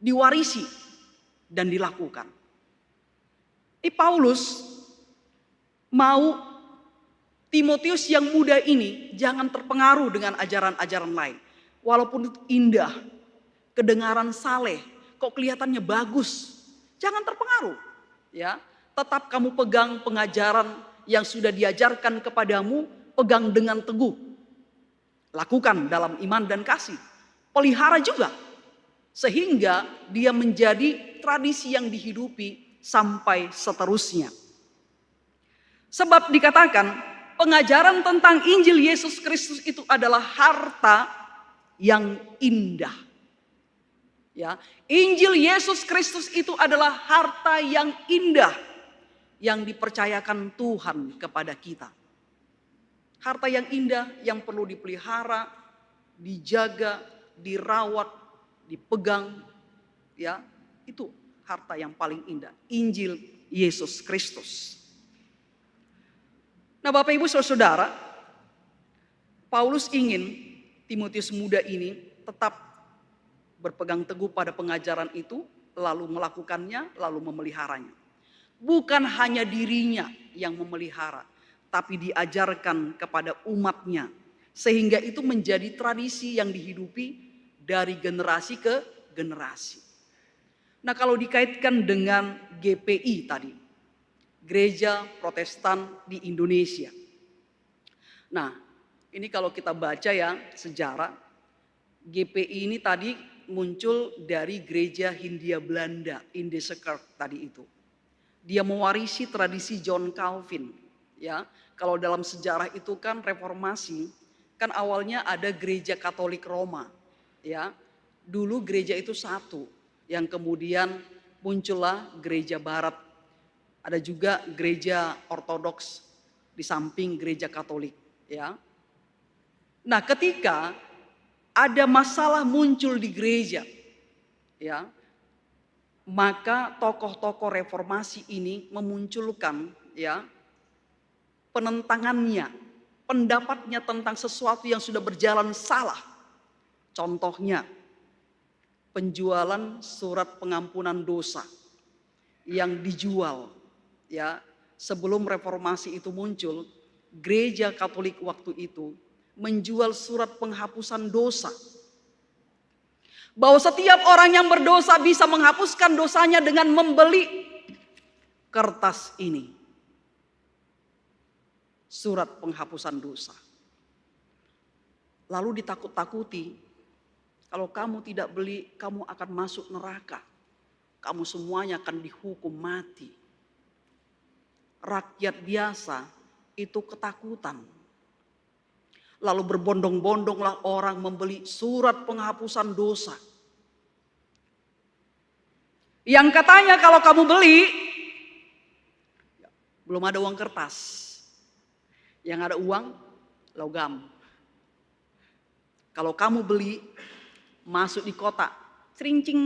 diwarisi dan dilakukan. Paulus mau Timotius yang muda ini jangan terpengaruh dengan ajaran-ajaran lain. Walaupun itu indah, kedengaran saleh, kok kelihatannya bagus. Jangan terpengaruh. Ya, tetap kamu pegang pengajaran yang sudah diajarkan kepadamu, pegang dengan teguh. Lakukan dalam iman dan kasih. Pelihara juga. Sehingga dia menjadi tradisi yang dihidupi sampai seterusnya. Sebab dikatakan, pengajaran tentang Injil Yesus Kristus itu adalah harta yang indah. Ya, Injil Yesus Kristus itu adalah harta yang indah yang dipercayakan Tuhan kepada kita. Harta yang indah yang perlu dipelihara, dijaga, dirawat, dipegang, ya, itu harta yang paling indah, Injil Yesus Kristus. Nah, Bapak Ibu Saudara, Paulus ingin Timotius muda ini tetap berpegang teguh pada pengajaran itu, lalu melakukannya, lalu memeliharanya. Bukan hanya dirinya yang memelihara, tapi diajarkan kepada umatnya. Sehingga itu menjadi tradisi yang dihidupi dari generasi ke generasi. Nah, kalau dikaitkan dengan GPI tadi, Gereja Protestan di Indonesia. Nah, ini kalau kita baca ya sejarah, GPI ini tadi muncul dari gereja Hindia Belanda, Indische Kerk tadi itu. Dia mewarisi tradisi John Calvin, ya. Kalau dalam sejarah itu kan reformasi, kan awalnya ada gereja Katolik Roma, ya. Dulu gereja itu satu, yang kemudian muncullah gereja Barat. Ada juga gereja Ortodoks di samping gereja Katolik, ya. Nah, ketika ada masalah muncul di gereja, ya, maka tokoh-tokoh reformasi ini memunculkan, ya, penentangannya, pendapatnya tentang sesuatu yang sudah berjalan salah. Contohnya, penjualan surat pengampunan dosa yang dijual, ya, sebelum reformasi itu muncul, gereja Katolik waktu itu menjual surat penghapusan dosa. Bahwa setiap orang yang berdosa bisa menghapuskan dosanya dengan membeli kertas ini. Surat penghapusan dosa. Lalu ditakut-takuti, kalau kamu tidak beli, kamu akan masuk neraka. Kamu semuanya akan dihukum mati. Rakyat biasa itu ketakutan. Lalu berbondong-bondonglah orang membeli surat penghapusan dosa. Yang katanya kalau kamu beli, belum ada uang kertas. Yang ada uang logam. Kalau kamu beli, masuk di kotak, cering-cing,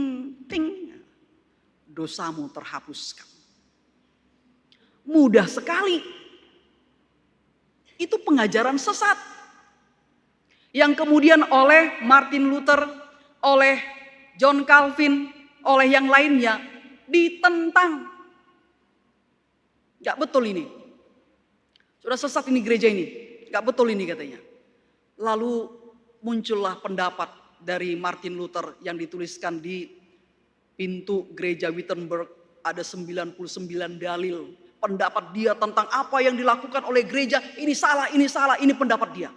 ting, dosamu terhapuskan. Mudah sekali. Itu pengajaran sesat. Yang kemudian oleh Martin Luther, oleh John Calvin, oleh yang lainnya ditentang. Gak betul ini. Sudah sesat ini gereja ini. Gak betul ini katanya. Lalu muncullah pendapat dari Martin Luther yang dituliskan di pintu gereja Wittenberg. Ada 99 dalil. Pendapat dia tentang apa yang dilakukan oleh gereja. Ini salah, ini pendapat dia.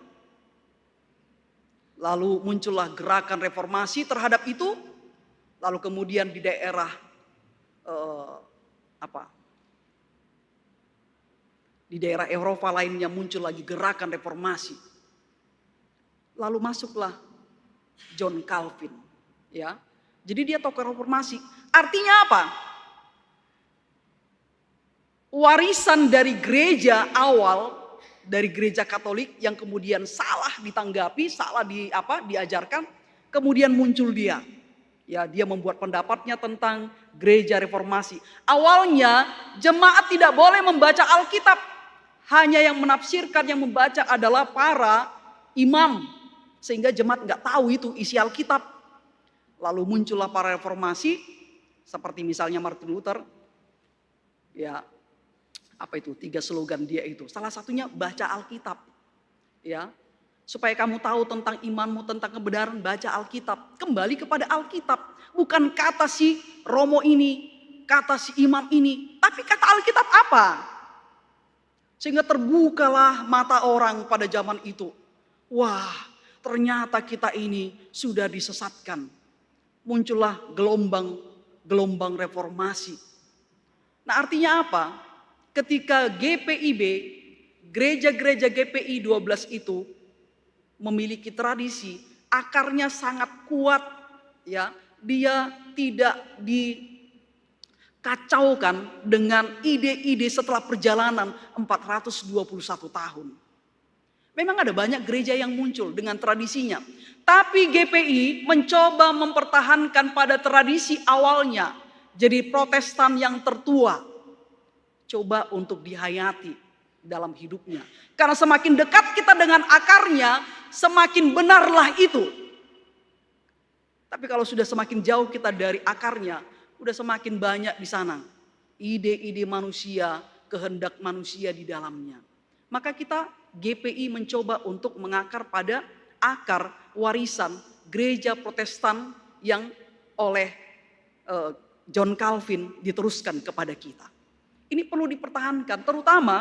Lalu muncullah gerakan reformasi terhadap itu. Lalu kemudian di daerah di daerah Eropa lainnya muncul lagi gerakan reformasi. Lalu masuklah John Calvin, ya. Jadi dia tokoh reformasi. Artinya apa? Warisan dari gereja awal, dari gereja Katolik yang kemudian salah ditanggapi, salah diajarkan, kemudian muncul dia. Ya, dia membuat pendapatnya tentang gereja reformasi. Awalnya jemaat tidak boleh membaca Alkitab. Hanya yang menafsirkan, yang membaca adalah para imam. Sehingga jemaat nggak tahu itu isi Alkitab. Lalu muncullah para reformasi, seperti misalnya Martin Luther. Ya, apa itu? 3 slogan dia itu. Salah satunya baca Alkitab. Ya, supaya kamu tahu tentang imanmu, tentang kebenaran, baca Alkitab. Kembali kepada Alkitab. Bukan kata si Romo ini, kata si imam ini. Tapi kata Alkitab apa? Sehingga terbukalah mata orang pada zaman itu. Wah, ternyata kita ini sudah disesatkan. Muncullah gelombang reformasi. Nah, artinya apa? Ketika GPIB, gereja-gereja GPI 12 itu memiliki tradisi, akarnya sangat kuat, ya. Dia tidak dikacaukan dengan ide-ide setelah perjalanan 421 tahun. Memang ada banyak gereja yang muncul dengan tradisinya, tapi GPI mencoba mempertahankan pada tradisi awalnya, jadi Protestan yang tertua. Coba untuk dihayati dalam hidupnya. Karena semakin dekat kita dengan akarnya, semakin benarlah itu. Tapi kalau sudah semakin jauh kita dari akarnya, sudah semakin banyak di sana ide-ide manusia, kehendak manusia di dalamnya. Maka kita GPI mencoba untuk mengakar pada akar warisan gereja Protestan yang oleh John Calvin diteruskan kepada kita. Ini perlu dipertahankan, terutama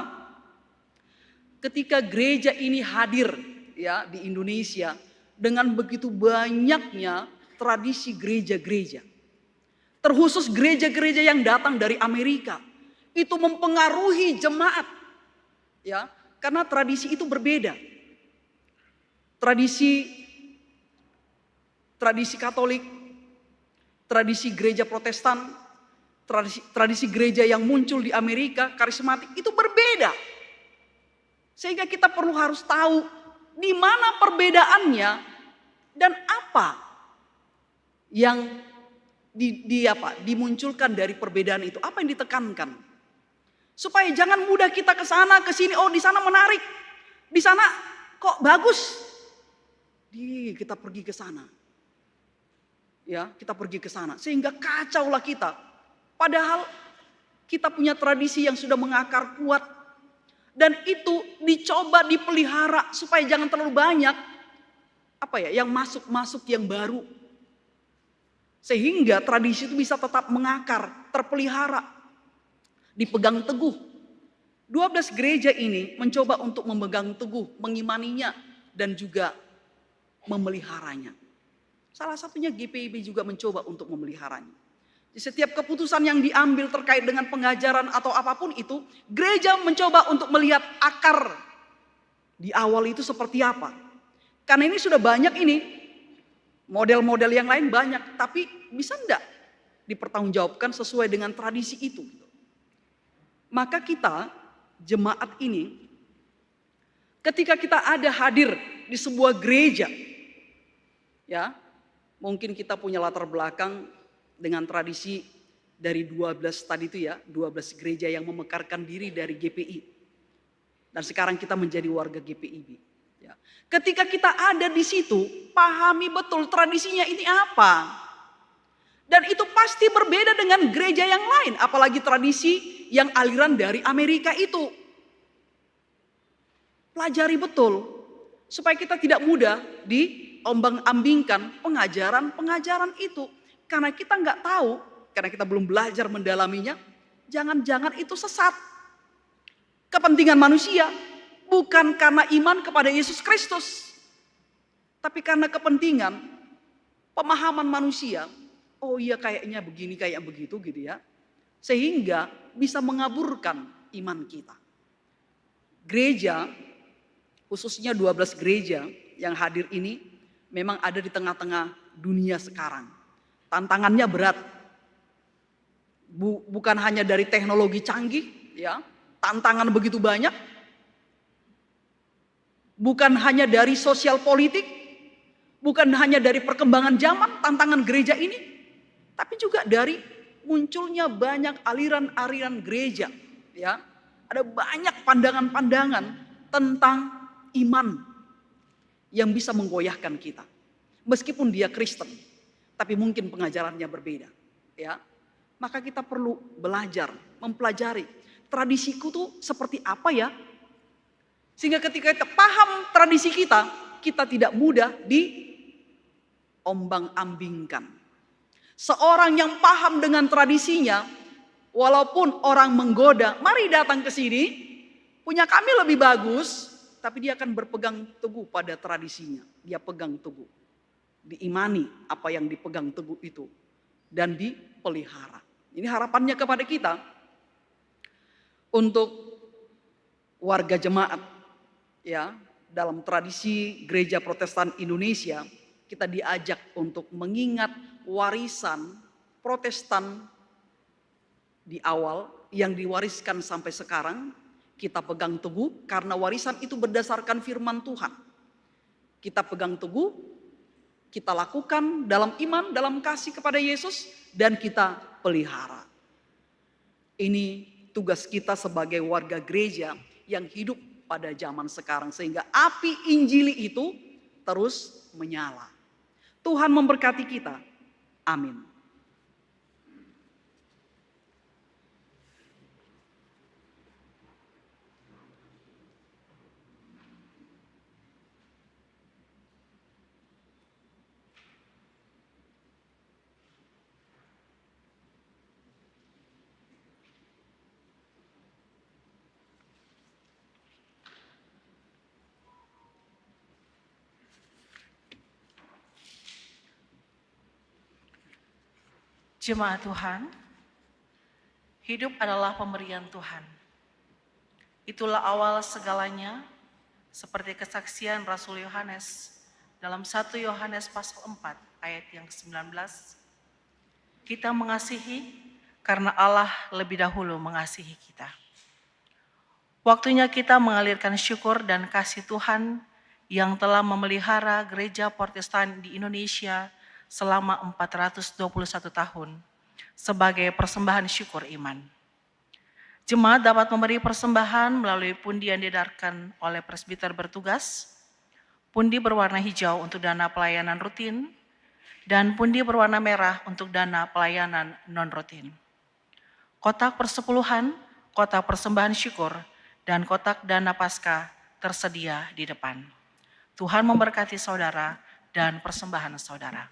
ketika gereja ini hadir, ya, di Indonesia dengan begitu banyaknya tradisi gereja-gereja. Terkhusus gereja-gereja yang datang dari Amerika. Itu mempengaruhi jemaat. Ya, karena tradisi itu berbeda. Tradisi Katolik, tradisi gereja Protestan, tradisi gereja yang muncul di Amerika, karismatik, itu berbeda. Sehingga kita perlu harus tahu di mana perbedaannya dan apa yang dimunculkan dari perbedaan itu, apa yang ditekankan. Supaya jangan mudah kita ke sana, ke sini, oh di sana menarik, di sana kok bagus. Kita pergi ke sana. Ya, kita pergi ke sana sehingga kacaulah kita. Padahal kita punya tradisi yang sudah mengakar kuat dan itu dicoba dipelihara supaya jangan terlalu banyak yang masuk yang baru. Sehingga tradisi itu bisa tetap mengakar, terpelihara, dipegang teguh. 12 gereja ini mencoba untuk memegang teguh, mengimaninya dan juga memeliharanya. Salah satunya GPIB juga mencoba untuk memeliharanya. Di setiap keputusan yang diambil terkait dengan pengajaran atau apapun itu, gereja mencoba untuk melihat akar di awal itu seperti apa. Karena ini sudah banyak ini, model-model yang lain banyak, tapi bisa enggak dipertanggungjawabkan sesuai dengan tradisi itu. Maka kita, jemaat ini, ketika kita ada hadir di sebuah gereja, ya, mungkin kita punya latar belakang dengan tradisi dari 12 tadi itu ya, 12 gereja yang memekarkan diri dari GPI. Dan sekarang kita menjadi warga GPIB. Ya. Ketika kita ada di situ, pahami betul tradisinya ini apa. Dan itu pasti berbeda dengan gereja yang lain, apalagi tradisi yang aliran dari Amerika itu. Pelajari betul, supaya kita tidak mudah diombang-ambingkan pengajaran-pengajaran itu. Karena kita nggak tahu, karena kita belum belajar mendalaminya, jangan-jangan itu sesat. Kepentingan manusia, bukan karena iman kepada Yesus Kristus. Tapi karena kepentingan, pemahaman manusia, oh iya kayaknya begini, kayak begitu gitu ya. Sehingga bisa mengaburkan iman kita. Gereja, khususnya 12 gereja yang hadir ini, memang ada di tengah-tengah dunia sekarang. Tantangannya berat. Bukan hanya dari teknologi canggih, ya, tantangan begitu banyak. Bukan hanya dari sosial politik, bukan hanya dari perkembangan zaman, tantangan gereja ini, tapi juga dari munculnya banyak aliran-aliran gereja, ya. Ada banyak pandangan-pandangan tentang iman yang bisa menggoyahkan kita. Meskipun dia Kristen, tapi mungkin pengajarannya berbeda, ya. Maka kita perlu belajar, mempelajari tradisiku tuh seperti apa ya. Sehingga ketika kita paham tradisi kita, kita tidak mudah diombang-ambingkan. Seorang yang paham dengan tradisinya, walaupun orang menggoda, mari datang ke sini, punya kami lebih bagus, tapi dia akan berpegang teguh pada tradisinya. Dia pegang teguh, diimani apa yang dipegang teguh itu, dan dipelihara. Ini harapannya kepada kita, untuk warga jemaat, ya, dalam tradisi gereja Protestan Indonesia, kita diajak untuk mengingat warisan Protestan di awal yang diwariskan sampai sekarang. Kita pegang teguh karena warisan itu berdasarkan firman Tuhan. Kita pegang teguh, kita lakukan dalam iman, dalam kasih kepada Yesus, dan kita pelihara. Ini tugas kita sebagai warga gereja yang hidup pada zaman sekarang, sehingga api Injili itu terus menyala. Tuhan memberkati kita. Amin. Jemaat Tuhan, hidup adalah pemberian Tuhan. Itulah awal segalanya, seperti kesaksian Rasul Yohanes dalam 1 Yohanes pasal 4 ayat yang ke-19. Kita mengasihi karena Allah lebih dahulu mengasihi kita. Waktunya kita mengalirkan syukur dan kasih Tuhan yang telah memelihara gereja Protestan di Indonesia selama 421 tahun sebagai persembahan syukur iman. Jemaat dapat memberi persembahan melalui pundi yang diedarkan oleh presbiter bertugas, pundi berwarna hijau untuk dana pelayanan rutin, dan pundi berwarna merah untuk dana pelayanan non-rutin. Kotak persepuluhan, kotak persembahan syukur, dan kotak dana Paskah tersedia di depan. Tuhan memberkati saudara dan persembahan saudara.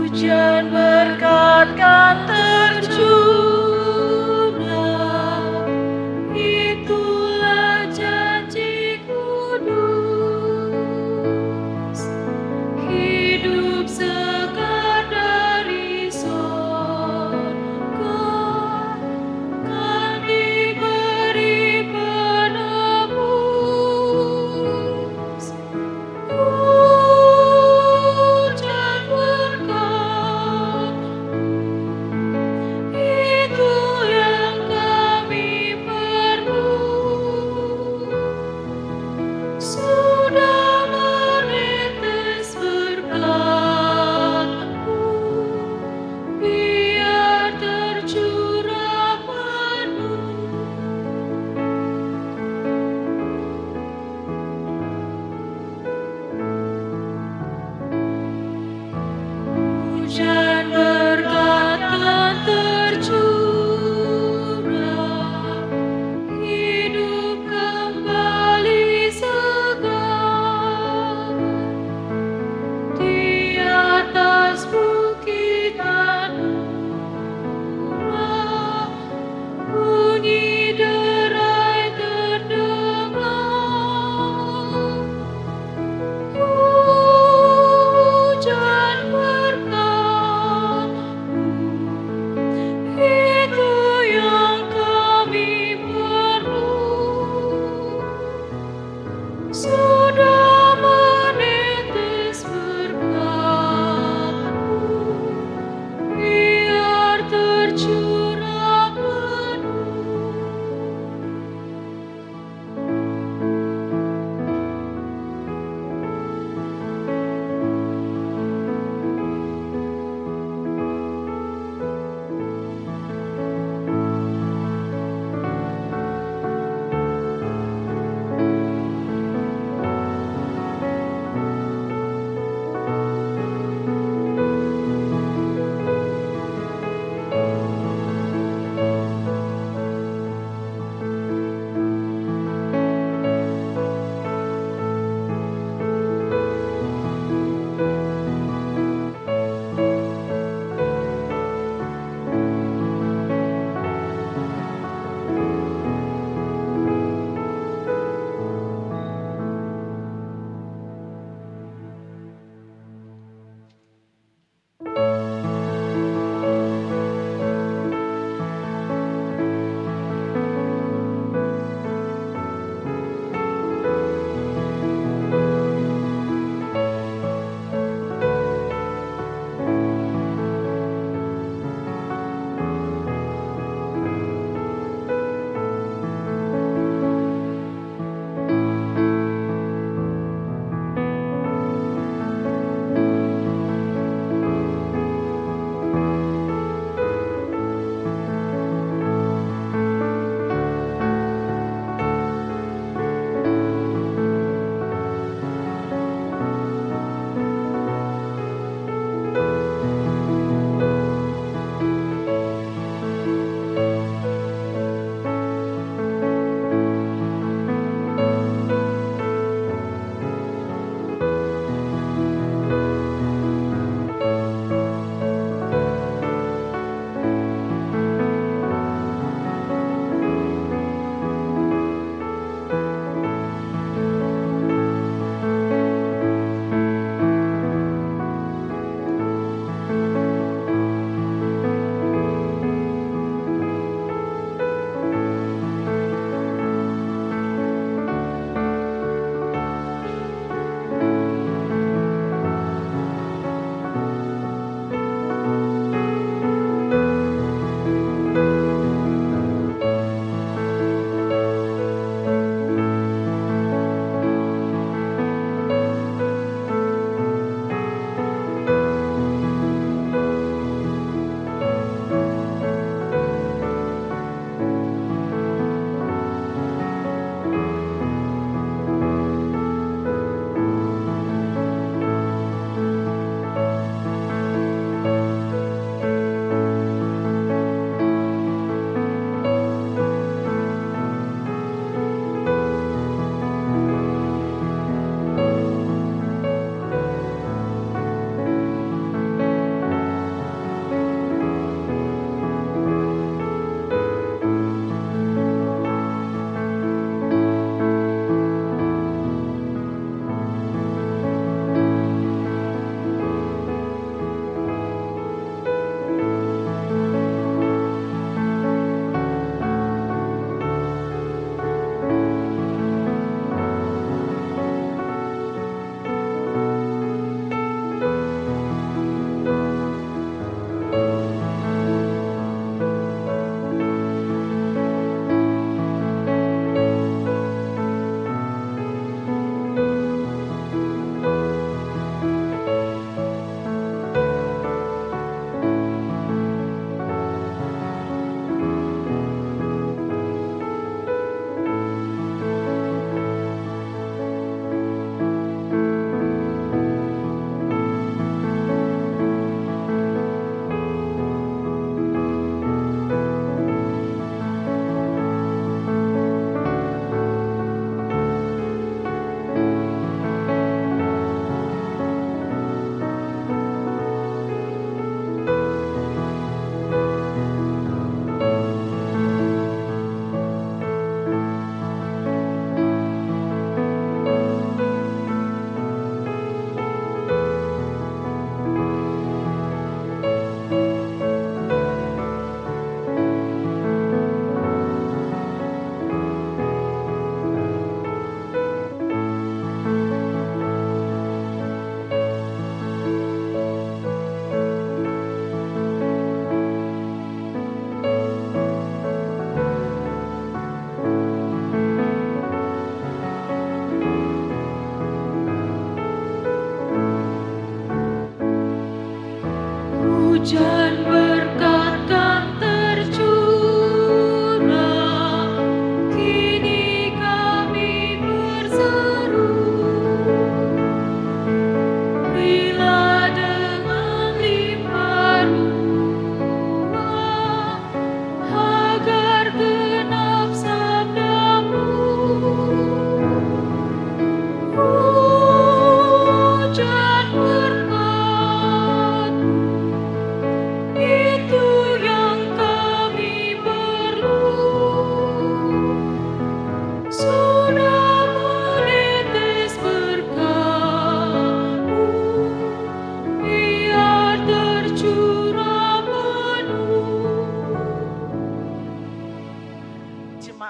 Hujan berkat kan tercurah, itulah janji kudus. Hidup segar dari sorga kan diberi penebus. Hujan berkat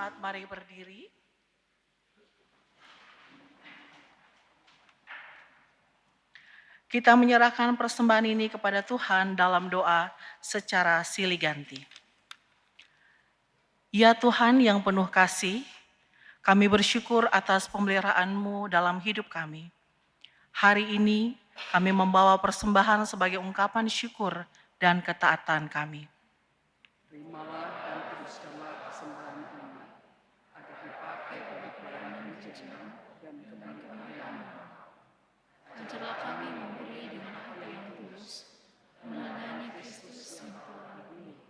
jemaat mari berdiri. Kita menyerahkan persembahan ini kepada Tuhan dalam doa secara silih ganti. Ya Tuhan yang penuh kasih, kami bersyukur atas pemeliharaan-Mu dalam hidup kami. Hari ini kami membawa persembahan sebagai ungkapan syukur dan ketaatan kami. Terimalah dan kuduskanlah persembahan ini, agar dipakai bagi pelayanan Tuhan dan kemuliaan. Ajarlah kami memberi dengan hati yang tulus, melayani Kristus yang telah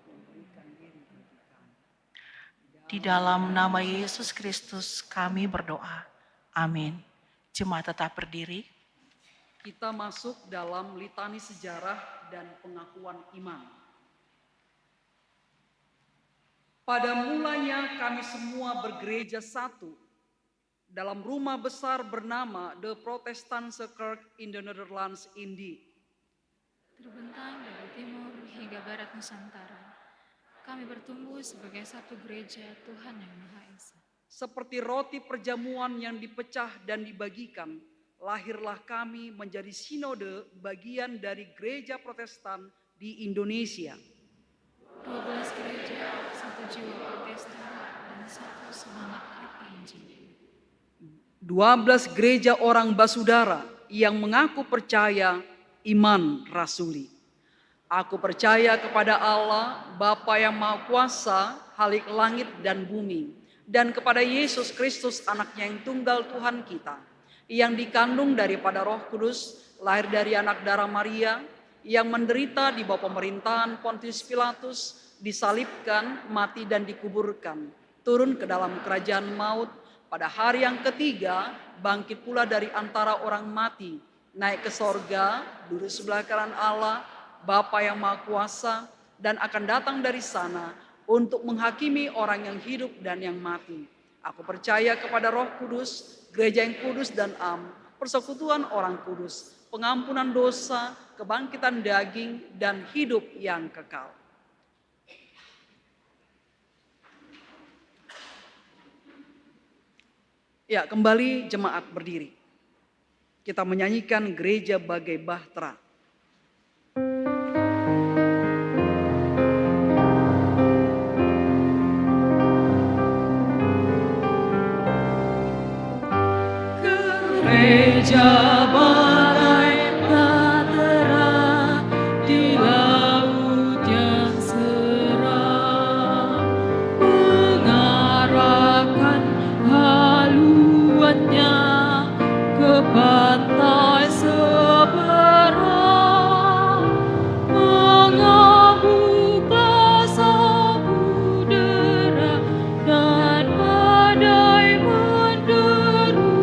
Memberikan diri bagi kami. Di dalam nama Yesus Kristus kami berdoa. Amin. Jemaat tetap berdiri. Kita masuk dalam litani sejarah dan pengakuan iman. Pada mulanya kami semua bergereja satu dalam rumah besar bernama The Protestantse Kerk in the Netherlands Indie. terbentang dari timur hingga barat Nusantara. Kami bertumbuh sebagai satu gereja Tuhan yang Maha Esa. Seperti roti perjamuan yang dipecah dan dibagikan, lahirlah kami menjadi sinode bagian dari gereja Protestan di Indonesia. 12 gereja, satu jiwa Protestan, dan satu semangat Injil. 12 gereja orang basudara yang mengaku percaya iman rasuli. Aku percaya kepada Allah, Bapa yang Maha Kuasa, Khalik langit dan bumi, dan kepada Yesus Kristus anaknya yang tunggal Tuhan kita, yang dikandung daripada Roh Kudus, lahir dari anak darah Maria, yang menderita di bawah pemerintahan Pontius Pilatus, disalibkan, mati dan dikuburkan, turun ke dalam kerajaan maut, pada hari yang ketiga bangkit pula dari antara orang mati, naik ke sorga, duduk sebelah kanan Allah, Bapa yang Maha Kuasa, dan akan datang dari sana untuk menghakimi orang yang hidup dan yang mati. Aku percaya kepada Roh Kudus, gereja yang kudus dan am, persekutuan orang kudus, pengampunan dosa, kebangkitan daging, dan hidup yang kekal. Ya, kembali jemaat berdiri. Kita menyanyikan Gereja Bagai Bahtera. Gereja bagai bahtera di laut yang seram, mengarahkan haluannya ke pantai seberang, mengamuklah samudera dan badai menderu.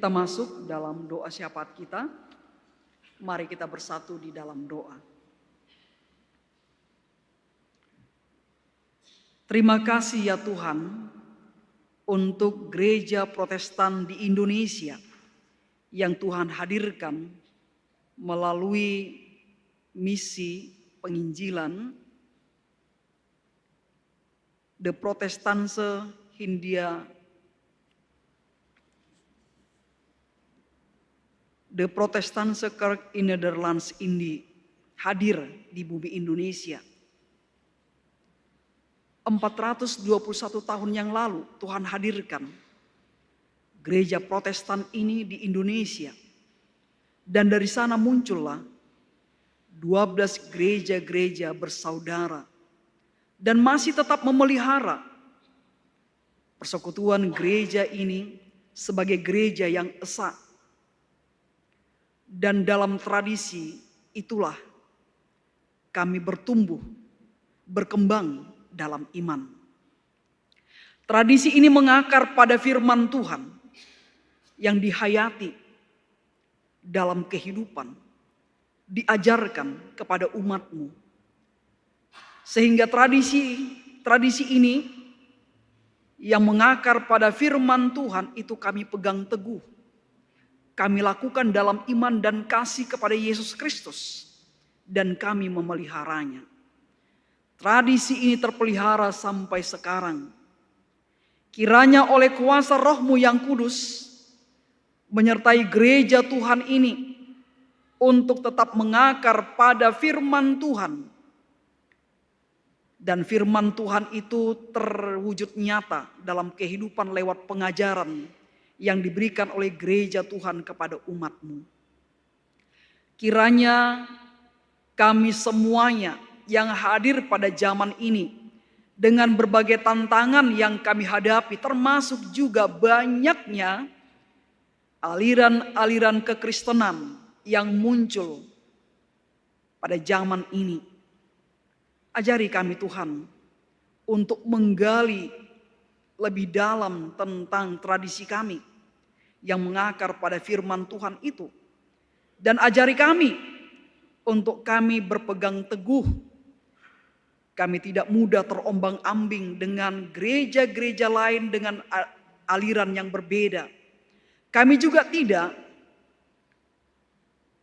kita masuk dalam doa syafaat kita. Mari kita bersatu di dalam doa. Terima kasih ya Tuhan untuk gereja Protestan di Indonesia yang Tuhan hadirkan melalui misi penginjilan De Protestantse Hindia, De Protestantse Kerk in Nederlands Indie hadir di bumi Indonesia. 421 tahun yang lalu Tuhan hadirkan gereja Protestan ini di Indonesia. Dan dari sana muncullah 12 gereja-gereja bersaudara. Dan masih tetap memelihara persekutuan gereja ini sebagai gereja yang esa. Dan dalam tradisi itulah kami bertumbuh, berkembang dalam iman. Tradisi ini mengakar pada firman Tuhan yang dihayati dalam kehidupan, diajarkan kepada umat-Mu. Sehingga tradisi ini yang mengakar pada firman Tuhan itu kami pegang teguh. Kami lakukan dalam iman dan kasih kepada Yesus Kristus. Dan kami memeliharanya. Tradisi ini terpelihara sampai sekarang. Kiranya oleh kuasa Roh-Mu yang kudus menyertai gereja Tuhan ini untuk tetap mengakar pada firman Tuhan. Dan firman Tuhan itu terwujud nyata dalam kehidupan lewat pengajaran yang diberikan oleh gereja Tuhan kepada umat-Mu. Kiranya kami semuanya yang hadir pada zaman ini dengan berbagai tantangan yang kami hadapi, termasuk juga banyaknya aliran-aliran kekristenan yang muncul pada zaman ini. Ajari kami Tuhan untuk menggali lebih dalam tentang tradisi kami yang mengakar pada firman Tuhan itu. Dan ajari kami untuk kami berpegang teguh. Kami tidak mudah terombang-ambing dengan gereja-gereja lain dengan aliran yang berbeda. Kami juga tidak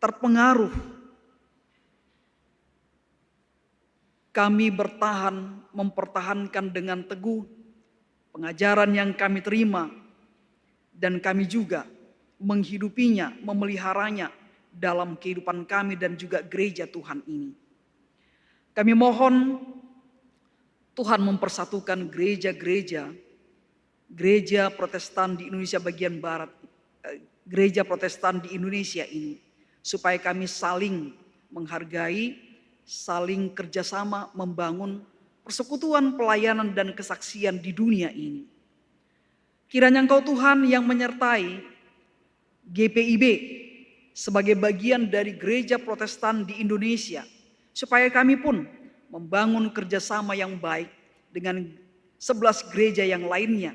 terpengaruh. Kami mempertahankan dengan teguh pengajaran yang kami terima. Dan kami juga menghidupinya, memeliharanya dalam kehidupan kami dan juga gereja Tuhan ini. Kami mohon Tuhan mempersatukan gereja Protestan di Indonesia bagian barat, gereja Protestan di Indonesia ini, supaya kami saling menghargai, saling kerjasama membangun persekutuan, pelayanan, dan kesaksian di dunia ini. Kiranya Engkau Tuhan yang menyertai GPIB sebagai bagian dari gereja Protestan di Indonesia, supaya kami pun membangun kerjasama yang baik dengan 11 gereja yang lainnya,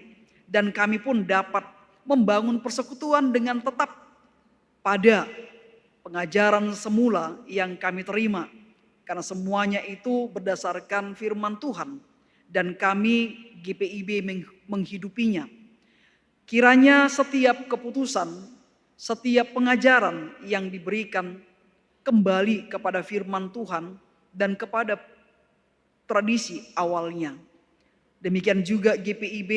dan kami pun dapat membangun persekutuan dengan tetap pada pengajaran semula yang kami terima. Karena semuanya itu berdasarkan firman Tuhan. Dan kami GPIB menghidupinya. Kiranya setiap keputusan, setiap pengajaran yang diberikan kembali kepada firman Tuhan dan kepada tradisi awalnya. Demikian juga GPIB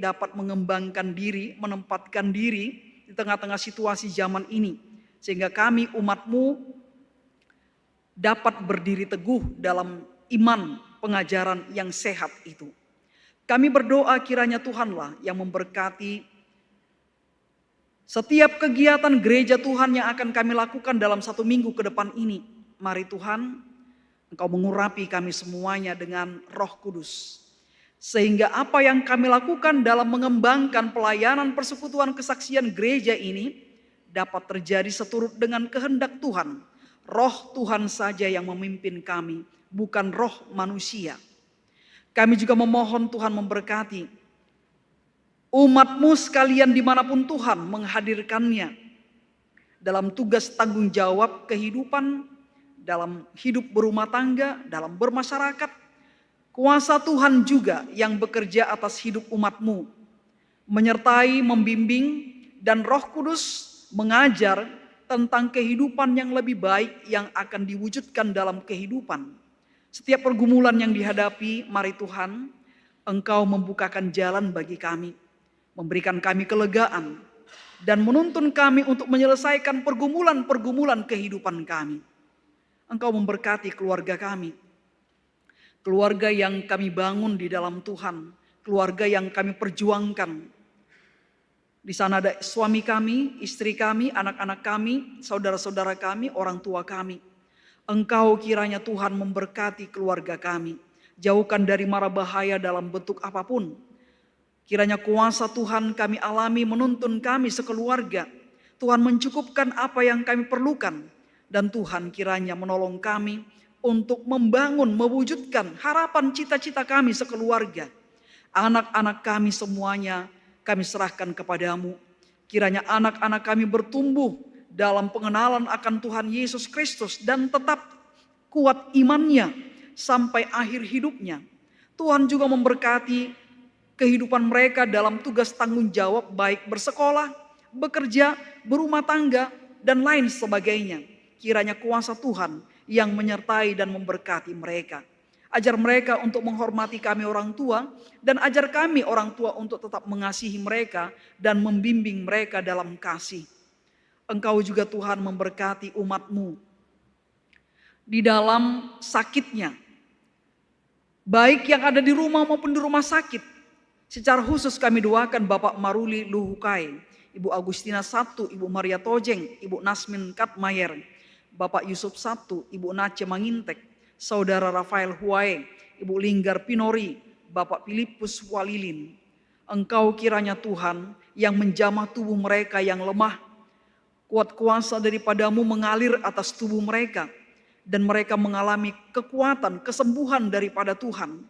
dapat mengembangkan diri, menempatkan diri di tengah-tengah situasi zaman ini. Sehingga kami umat-Mu dapat berdiri teguh dalam iman pengajaran yang sehat itu. Kami berdoa kiranya Tuhanlah yang memberkati setiap kegiatan gereja Tuhan yang akan kami lakukan dalam 1 minggu ke depan ini. Mari Tuhan, Engkau mengurapi kami semuanya dengan Roh Kudus. Sehingga apa yang kami lakukan dalam mengembangkan pelayanan persekutuan kesaksian gereja ini dapat terjadi seturut dengan kehendak Tuhan. Roh Tuhan saja yang memimpin kami, bukan roh manusia. Kami juga memohon Tuhan memberkati umat-Mu sekalian dimanapun Tuhan menghadirkannya, dalam tugas tanggung jawab kehidupan, dalam hidup berumah tangga, dalam bermasyarakat. Kuasa Tuhan juga yang bekerja atas hidup umat-Mu, menyertai, membimbing, dan Roh Kudus mengajar tentang kehidupan yang lebih baik yang akan diwujudkan dalam kehidupan. Setiap pergumulan yang dihadapi, mari Tuhan, Engkau membukakan jalan bagi kami, memberikan kami kelegaan, dan menuntun kami untuk menyelesaikan pergumulan-pergumulan kehidupan kami. Engkau memberkati keluarga kami, keluarga yang kami bangun di dalam Tuhan, keluarga yang kami perjuangkan. Di sana ada suami kami, istri kami, anak-anak kami, saudara-saudara kami, orang tua kami. Engkau kiranya Tuhan memberkati keluarga kami, jauhkan dari mara bahaya dalam bentuk apapun. Kiranya kuasa Tuhan kami alami menuntun kami sekeluarga. Tuhan mencukupkan apa yang kami perlukan. Dan Tuhan kiranya menolong kami untuk membangun, mewujudkan harapan cita-cita kami sekeluarga. Anak-anak kami semuanya kami serahkan kepadamu. Kiranya anak-anak kami bertumbuh dalam pengenalan akan Tuhan Yesus Kristus dan tetap kuat imannya sampai akhir hidupnya. Tuhan juga memberkati kehidupan mereka dalam tugas tanggung jawab, baik bersekolah, bekerja, berumah tangga, dan lain sebagainya. Kiranya kuasa Tuhan yang menyertai dan memberkati mereka. Ajar mereka untuk menghormati kami orang tua, dan ajar kami orang tua untuk tetap mengasihi mereka dan membimbing mereka dalam kasih. Engkau juga Tuhan memberkati umat-Mu di dalam sakitnya, baik yang ada di rumah maupun di rumah sakit. Secara khusus kami doakan Bapak Maruli Luhukai, Ibu Agustina Satu, Ibu Maria Tojeng, Ibu Nasmin Katmayer, Bapak Yusuf Satu, Ibu Nace Mangintek, Saudara Rafael Huae, Ibu Linggar Pinori, Bapak Filipus Walilin. Engkau kiranya Tuhan yang menjamah tubuh mereka yang lemah, kuat kuasa daripadamu mengalir atas tubuh mereka, dan mereka mengalami kekuatan, kesembuhan daripada Tuhan.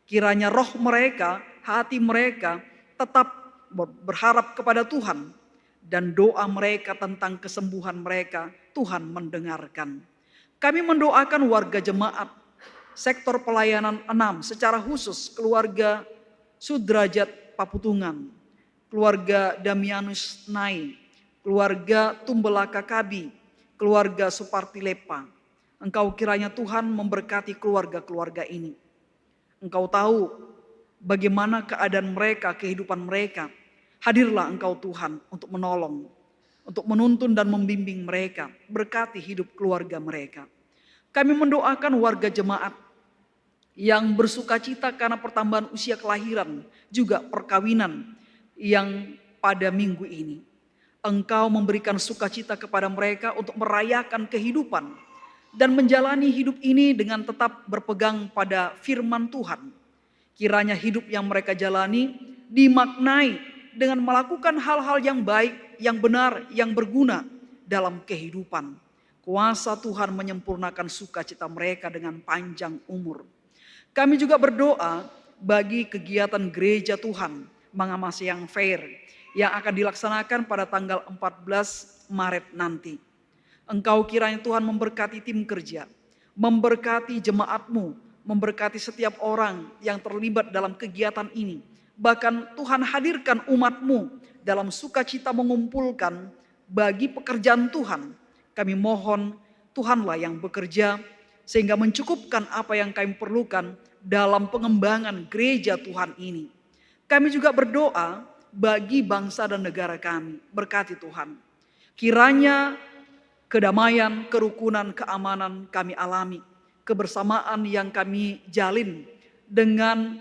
Kiranya roh mereka, hati mereka tetap berharap kepada Tuhan, dan doa mereka tentang kesembuhan mereka Tuhan mendengarkan. Kami mendoakan warga jemaat sektor pelayanan 6 secara khusus keluarga Sudrajat Paputungan, keluarga Damianus Nai, keluarga Tumbelaka Kabi, keluarga Suparti Lepa. Engkau kiranya Tuhan memberkati keluarga-keluarga ini. Engkau tahu bagaimana keadaan mereka, kehidupan mereka. Hadirlah Engkau Tuhan untuk menolong, untuk menuntun dan membimbing mereka. Berkati hidup keluarga mereka. Kami mendoakan warga jemaat yang bersukacita karena pertambahan usia kelahiran, juga perkawinan yang pada minggu ini. Engkau memberikan sukacita kepada mereka untuk merayakan kehidupan dan menjalani hidup ini dengan tetap berpegang pada firman Tuhan. Kiranya hidup yang mereka jalani dimaknai dengan melakukan hal-hal yang baik, yang benar, yang berguna dalam kehidupan. Kuasa Tuhan menyempurnakan sukacita mereka dengan panjang umur. Kami juga berdoa bagi kegiatan gereja Tuhan Mangamasa yang Fair yang akan dilaksanakan pada tanggal 14 Maret nanti. Engkau kiranya Tuhan memberkati tim kerja, memberkati jemaat-Mu, memberkati setiap orang yang terlibat dalam kegiatan ini. Bahkan Tuhan hadirkan umat-Mu dalam sukacita mengumpulkan bagi pekerjaan Tuhan. Kami mohon Tuhanlah yang bekerja sehingga mencukupkan apa yang kami perlukan dalam pengembangan gereja Tuhan ini. Kami juga berdoa bagi bangsa dan negara kami. Berkati Tuhan. Kiranya kedamaian, kerukunan, keamanan kami alami. Kebersamaan yang kami jalin dengan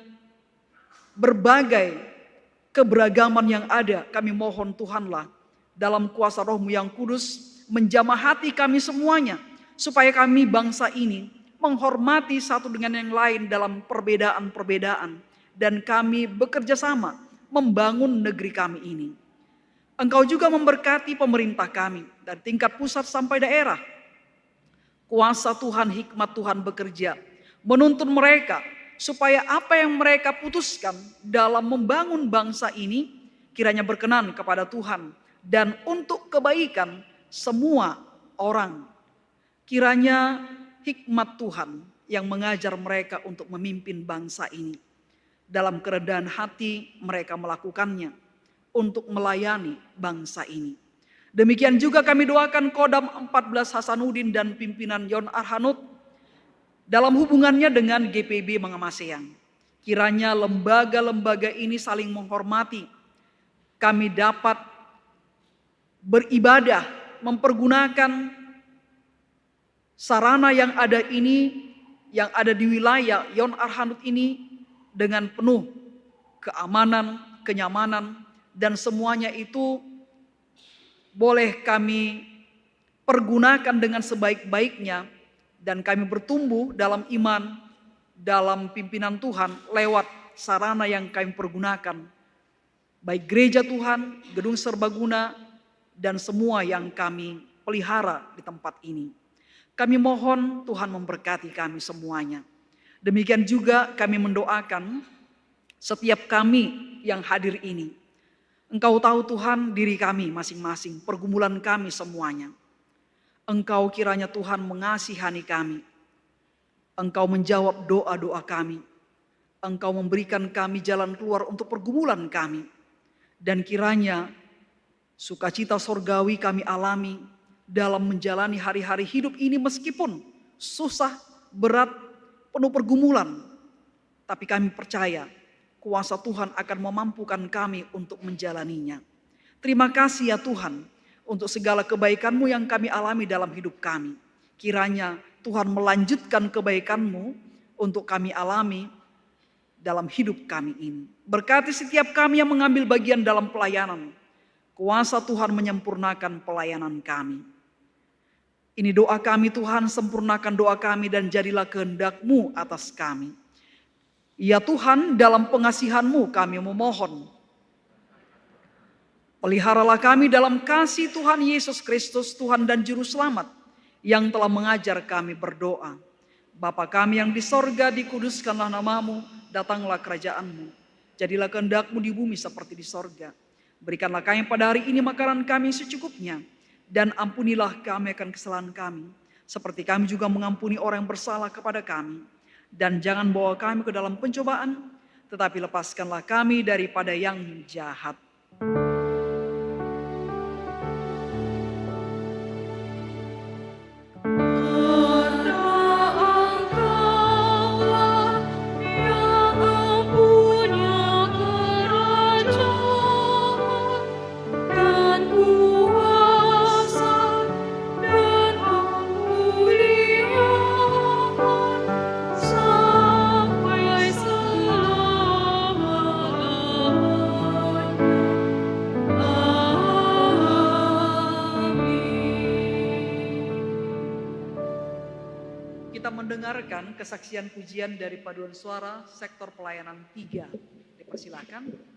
berbagai keberagaman yang ada. Kami mohon Tuhanlah dalam kuasa Roh-Mu yang kudus menjamah hati kami semuanya. Supaya kami bangsa ini menghormati satu dengan yang lain dalam perbedaan-perbedaan. Dan kami bekerja sama membangun negeri kami ini. Engkau juga memberkati pemerintah kami dari tingkat pusat sampai daerah. Kuasa Tuhan, hikmat Tuhan bekerja, menuntun mereka supaya apa yang mereka putuskan dalam membangun bangsa ini kiranya berkenan kepada Tuhan dan untuk kebaikan semua orang. Kiranya hikmat Tuhan yang mengajar mereka untuk memimpin bangsa ini. Dalam kerendahan hati mereka melakukannya untuk melayani bangsa ini. Demikian juga kami doakan Kodam 14 Hasanuddin dan pimpinan Yon Arhanud dalam hubungannya dengan GPB Mangamasean. Kiranya lembaga-lembaga ini saling menghormati. Kami dapat beribadah, mempergunakan sarana yang ada ini, yang ada di wilayah Yon Arhanud ini dengan penuh keamanan, kenyamanan, dan semuanya itu boleh kami pergunakan dengan sebaik-baiknya, dan kami bertumbuh dalam iman, dalam pimpinan Tuhan lewat sarana yang kami pergunakan, baik gereja Tuhan, gedung serbaguna, dan semua yang kami pelihara di tempat ini. Kami mohon Tuhan memberkati kami semuanya. Demikian juga kami mendoakan setiap kami yang hadir ini. Engkau tahu Tuhan diri kami masing-masing, pergumulan kami semuanya. Engkau kiranya Tuhan mengasihani kami. Engkau menjawab doa-doa kami. Engkau memberikan kami jalan keluar untuk pergumulan kami. Dan kiranya sukacita sorgawi kami alami dalam menjalani hari-hari hidup ini meskipun susah, berat, penuh pergumulan. Tapi kami percaya kuasa Tuhan akan memampukan kami untuk menjalaninya. Terima kasih ya Tuhan untuk segala kebaikan-Mu yang kami alami dalam hidup kami. Kiranya Tuhan melanjutkan kebaikan-Mu untuk kami alami dalam hidup kami ini. Berkati setiap kami yang mengambil bagian dalam pelayanan. Kuasa Tuhan menyempurnakan pelayanan kami. Ini doa kami Tuhan, sempurnakan doa kami dan jadilah kehendak-Mu atas kami. Ya Tuhan, dalam pengasihan-Mu kami memohon. Peliharalah kami dalam kasih Tuhan Yesus Kristus, Tuhan dan Juru Selamat, yang telah mengajar kami berdoa. Bapa kami yang di sorga, dikuduskanlah nama-Mu, datanglah kerajaan-Mu. Jadilah kehendak-Mu di bumi seperti di sorga. Berikanlah kami pada hari ini makanan kami secukupnya, dan ampunilah kami akan kesalahan kami, seperti kami juga mengampuni orang yang bersalah kepada kami. Dan jangan bawa kami ke dalam pencobaan, tetapi lepaskanlah kami daripada yang jahat. Mendengarkan kesaksian pujian dari paduan suara sektor pelayanan 3. Dipersilakan.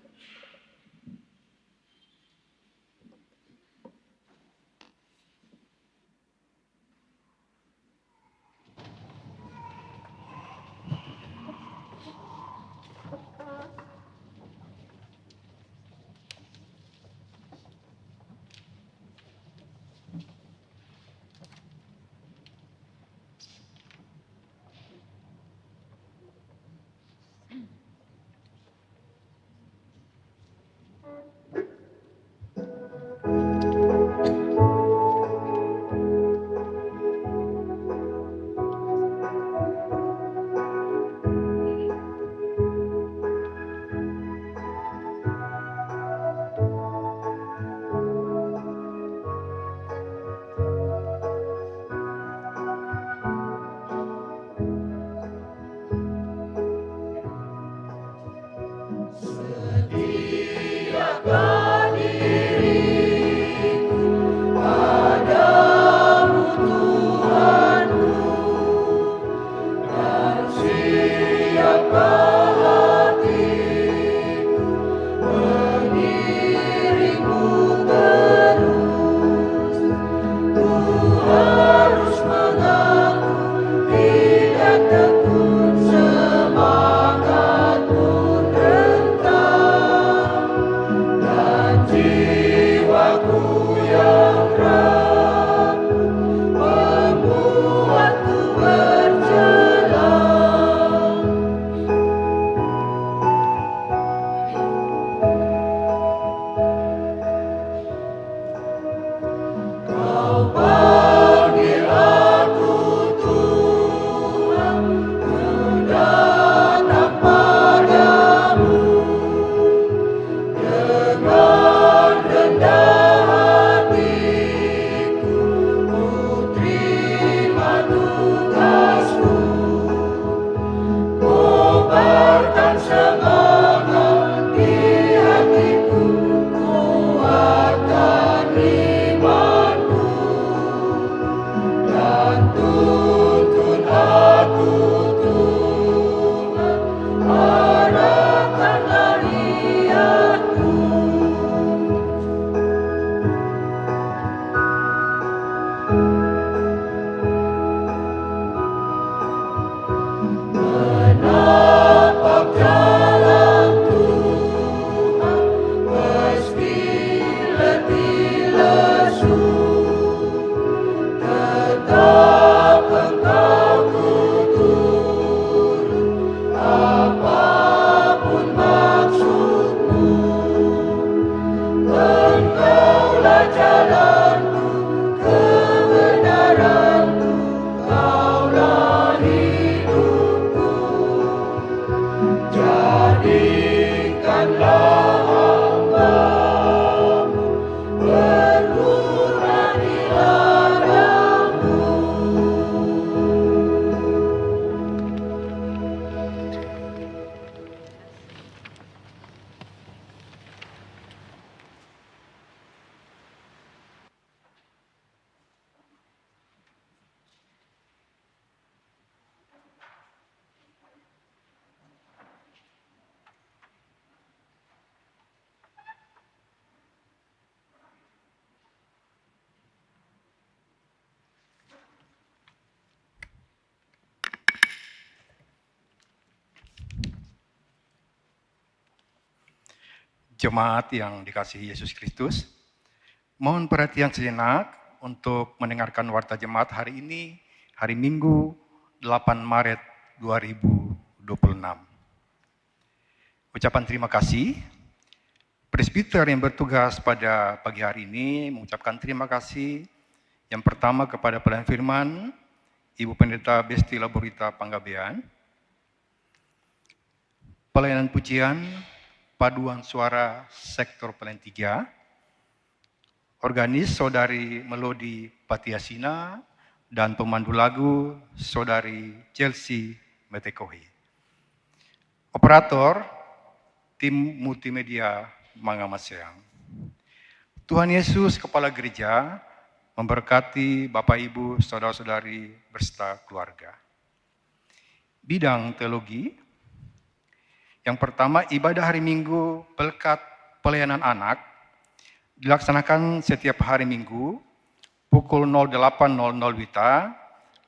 Jemaat yang dikasihi Yesus Kristus, mohon perhatian sejenak untuk mendengarkan warta jemaat hari ini, hari Minggu 8 Maret 2026. Ucapan terima kasih. Presbiter yang bertugas pada pagi hari ini mengucapkan terima kasih yang pertama kepada pelayan firman, Ibu Pendeta Besti Laborita Panggabean, pelayanan pujian, paduan suara sektor pelayan 3, organis Saudari Melodi Patiasina, dan pemandu lagu Saudari Chelsea Metekohi. Operator tim multimedia Mangamaseang. Tuhan Yesus Kepala Gereja memberkati Bapak Ibu Saudara-saudari berserta keluarga. Bidang teologi. Yang pertama, ibadah hari Minggu Pelekat Pelayanan Anak dilaksanakan setiap hari Minggu pukul 08.00 WITA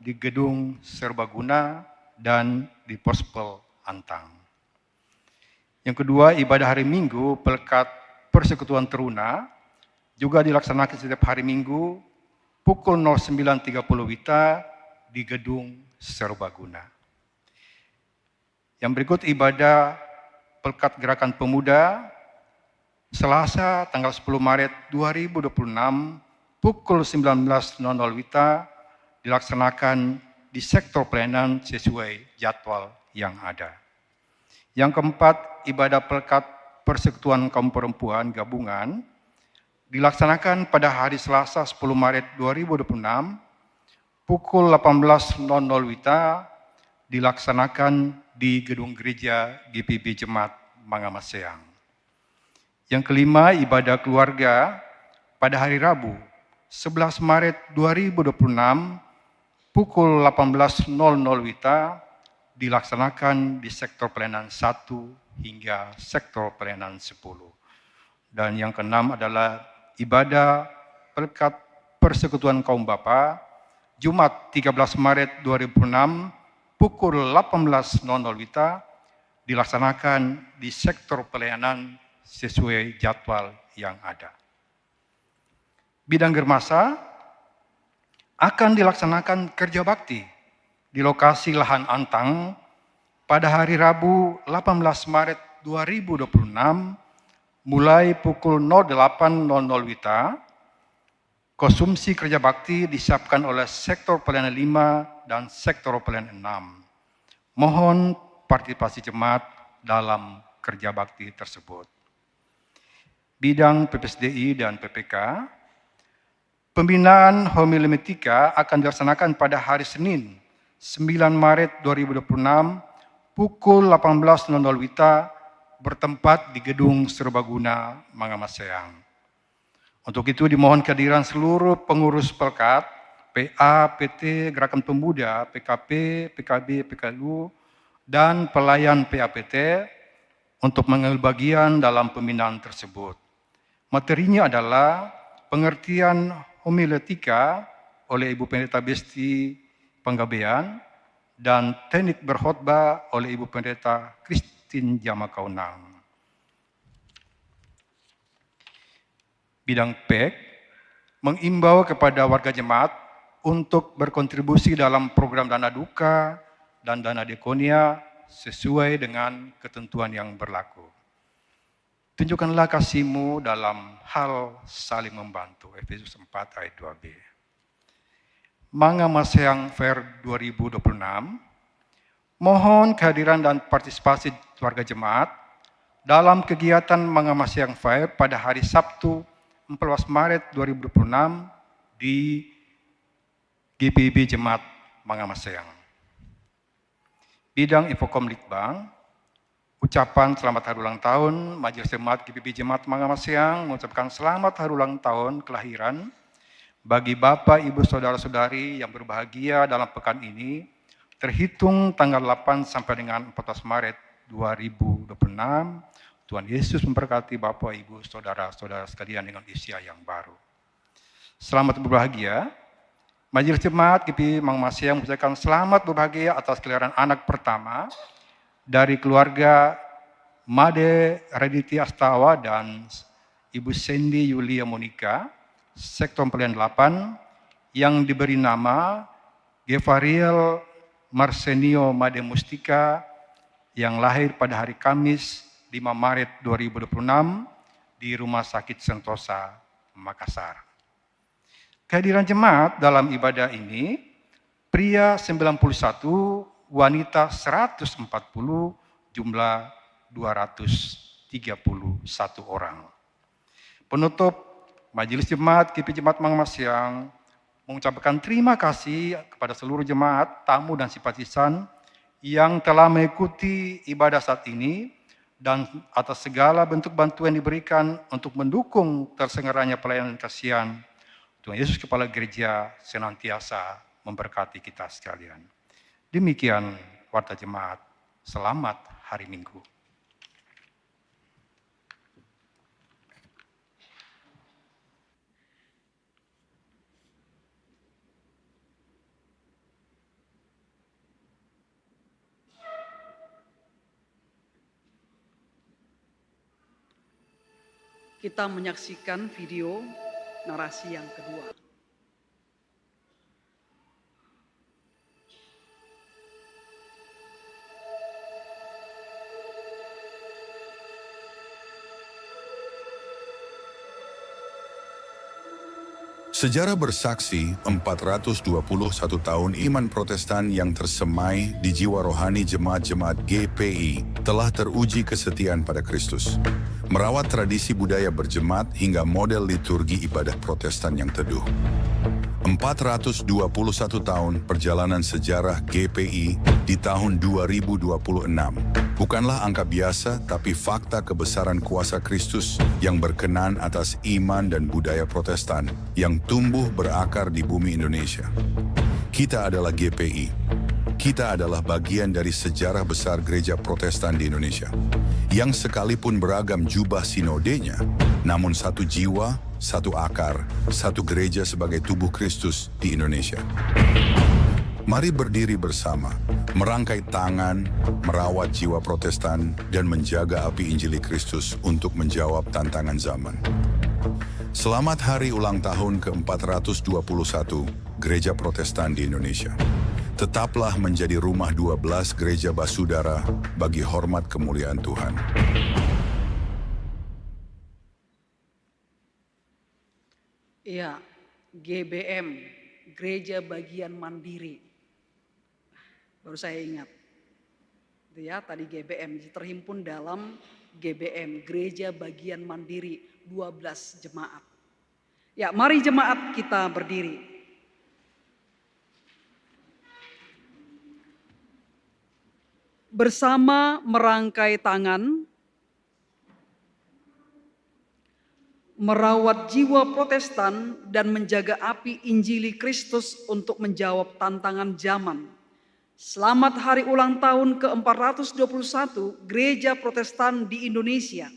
di Gedung Serbaguna dan di Pospel Antang. Yang kedua, ibadah hari Minggu Pelekat Persekutuan Teruna juga dilaksanakan setiap hari Minggu pukul 09.30 WITA di Gedung Serbaguna. Yang berikut ibadah Pelekat Gerakan Pemuda Selasa tanggal 10 Maret 2026 pukul 19.00 WITA dilaksanakan di sektor pelayanan sesuai jadwal yang ada. Yang keempat, ibadah Pelekat Persekutuan Kaum Perempuan Gabungan dilaksanakan pada hari Selasa 10 Maret 2026 pukul 18.00 WITA dilaksanakan di Gedung Gereja GPB Jemaat Mangamaseang. Yang kelima, ibadah keluarga pada hari Rabu 11 Maret 2026 pukul 18.00 WITA dilaksanakan di sektor pelayanan 1 hingga sektor pelayanan 10. Dan yang keenam adalah ibadah Pelekat Persekutuan Kaum Bapa Jumat 13 Maret 2006 pukul 18.00 WITA dilaksanakan di sektor pelayanan sesuai jadwal yang ada. Bidang Germasa akan dilaksanakan kerja bakti di lokasi lahan Antang pada hari Rabu 18 Maret 2026 mulai pukul 08.00 WITA. Konsumsi kerja bakti disiapkan oleh sektor pelayanan 5 dan sektor pelayanan 6. Mohon partisipasi jemaat dalam kerja bakti tersebut. Bidang PPSDI dan PPK, pembinaan homiletika akan dilaksanakan pada hari Senin 9 Maret 2026 pukul 18.00 WITA bertempat di Gedung Serbaguna Mangamaseang. Untuk itu dimohon kehadiran seluruh pengurus Pelekat, PA, PT, Gerakan Pemuda, PKP, PKB, PKLU, dan pelayan PAPT untuk mengambil bagian dalam pembinaan tersebut. Materinya adalah pengertian homiletika oleh Ibu Pendeta Besti Panggabean dan teknik berkhotbah oleh Ibu Pendeta Christine Jamakaunang. Bidang PEK mengimbau kepada warga jemaat untuk berkontribusi dalam program dana duka dan dana diakonia sesuai dengan ketentuan yang berlaku. Tunjukkanlah kasih-Mu dalam hal saling membantu. Efesus 4 ayat 2b. Manga Maseang Fair 2026, mohon kehadiran dan partisipasi warga jemaat dalam kegiatan Manga Maseang Fair pada hari Sabtu 14 Maret 2026 di GPIB Jemaat Manga Maseang. Bidang Infokom Litbang, ucapan selamat hari ulang tahun Majelis Jemaat GPIB Jemaat Manga Maseang mengucapkan selamat hari ulang tahun kelahiran bagi Bapak, Ibu, Saudara-saudari yang berbahagia dalam pekan ini, terhitung tanggal 8 sampai dengan 14 Maret 2026, Tuhan Yesus memberkati Bapak, Ibu, Saudara-saudara sekalian dengan usia yang baru. Selamat berbahagia. Majelis Jemaat GPIB Manga Maseang mengucapkan selamat berbahagia atas kelahiran anak pertama dari keluarga Made Raditya Astawa dan Ibu Sandy Yulia Monika, Sektor Pelayan 8, yang diberi nama Gevariel Marsenio Made Mustika, yang lahir pada hari Kamis 5 Maret 2026 di Rumah Sakit Sentosa, Makassar. Kehadiran jemaat dalam ibadah ini, pria 91, wanita 140, jumlah 231 orang. Penutup, Majelis Jemaat GPIB Jemaat Manga Maseang mengucapkan terima kasih kepada seluruh jemaat, tamu dan simpatisan yang telah mengikuti ibadah saat ini dan atas segala bentuk bantuan diberikan untuk mendukung terselenggaranya pelayanan kasihan. Tuhan Yesus Kepala Gereja senantiasa memberkati kita sekalian. Demikian warta jemaat. Selamat hari Minggu. Kita menyaksikan video narasi yang kedua. Sejarah bersaksi 421 tahun iman Protestan yang tersemai di jiwa rohani jemaat-jemaat GPI telah teruji kesetiaan pada Kristus. Merawat tradisi budaya berjemaat hingga model liturgi ibadah Protestan yang teduh. 421 tahun perjalanan sejarah GPI di tahun 2026 bukanlah angka biasa, tapi fakta kebesaran kuasa Kristus yang berkenan atas iman dan budaya Protestan yang tumbuh berakar di bumi Indonesia. Kita adalah GPI. Kita adalah bagian dari sejarah besar gereja Protestan di Indonesia, yang sekalipun beragam jubah sinodenya, namun satu jiwa, satu akar, satu gereja sebagai tubuh Kristus di Indonesia. Mari berdiri bersama, merangkai tangan, merawat jiwa Protestan, dan menjaga api Injili Kristus untuk menjawab tantangan zaman. Selamat hari ulang tahun ke-421 Gereja Protestan di Indonesia. Tetaplah menjadi rumah 12 gereja basudara bagi hormat kemuliaan Tuhan. Ya, GBM, Gereja Bagian Mandiri. Baru saya ingat. Itu ya, tadi GBM terhimpun dalam GBM, Gereja Bagian Mandiri, 12 jemaat. Ya, mari jemaat kita berdiri. Bersama merangkai tangan, merawat jiwa Protestan dan menjaga api Injili Kristus untuk menjawab tantangan zaman. Selamat hari ulang tahun ke-421 Gereja Protestan di Indonesia.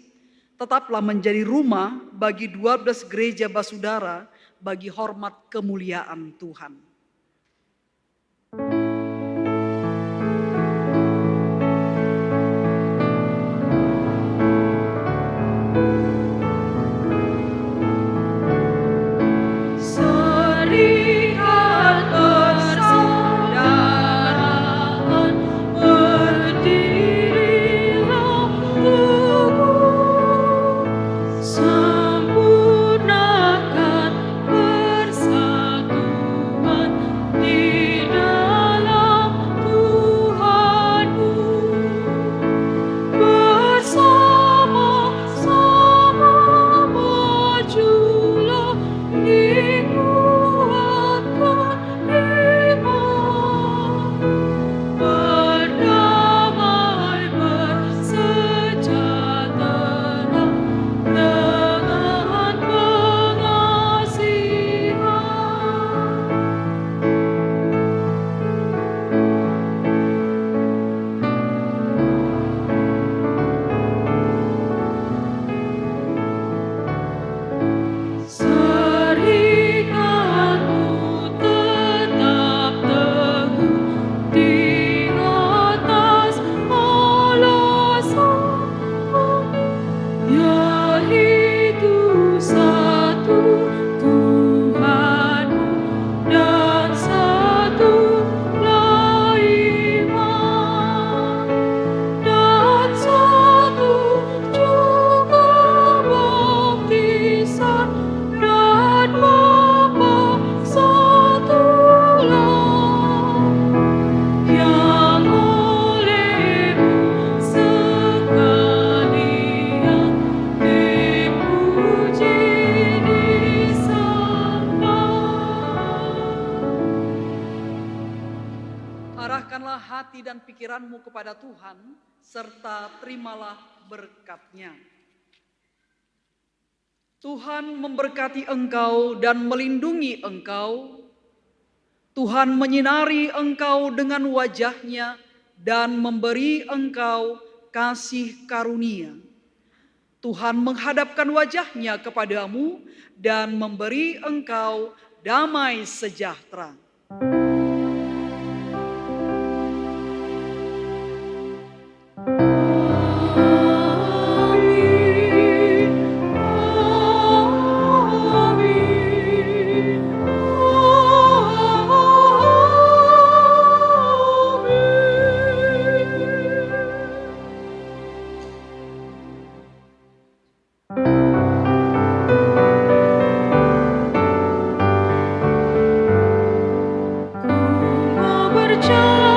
Tetaplah menjadi rumah bagi 12 gereja basudara bagi hormat kemuliaan Tuhan. Serikan Arahkanlah hati dan pikiranmu kepada Tuhan, serta terimalah berkat-Nya. Tuhan memberkati engkau dan melindungi engkau. Tuhan menyinari engkau dengan wajah-Nya dan memberi engkau kasih karunia. Tuhan menghadapkan wajah-Nya kepadamu dan memberi engkau damai sejahtera. Berjalan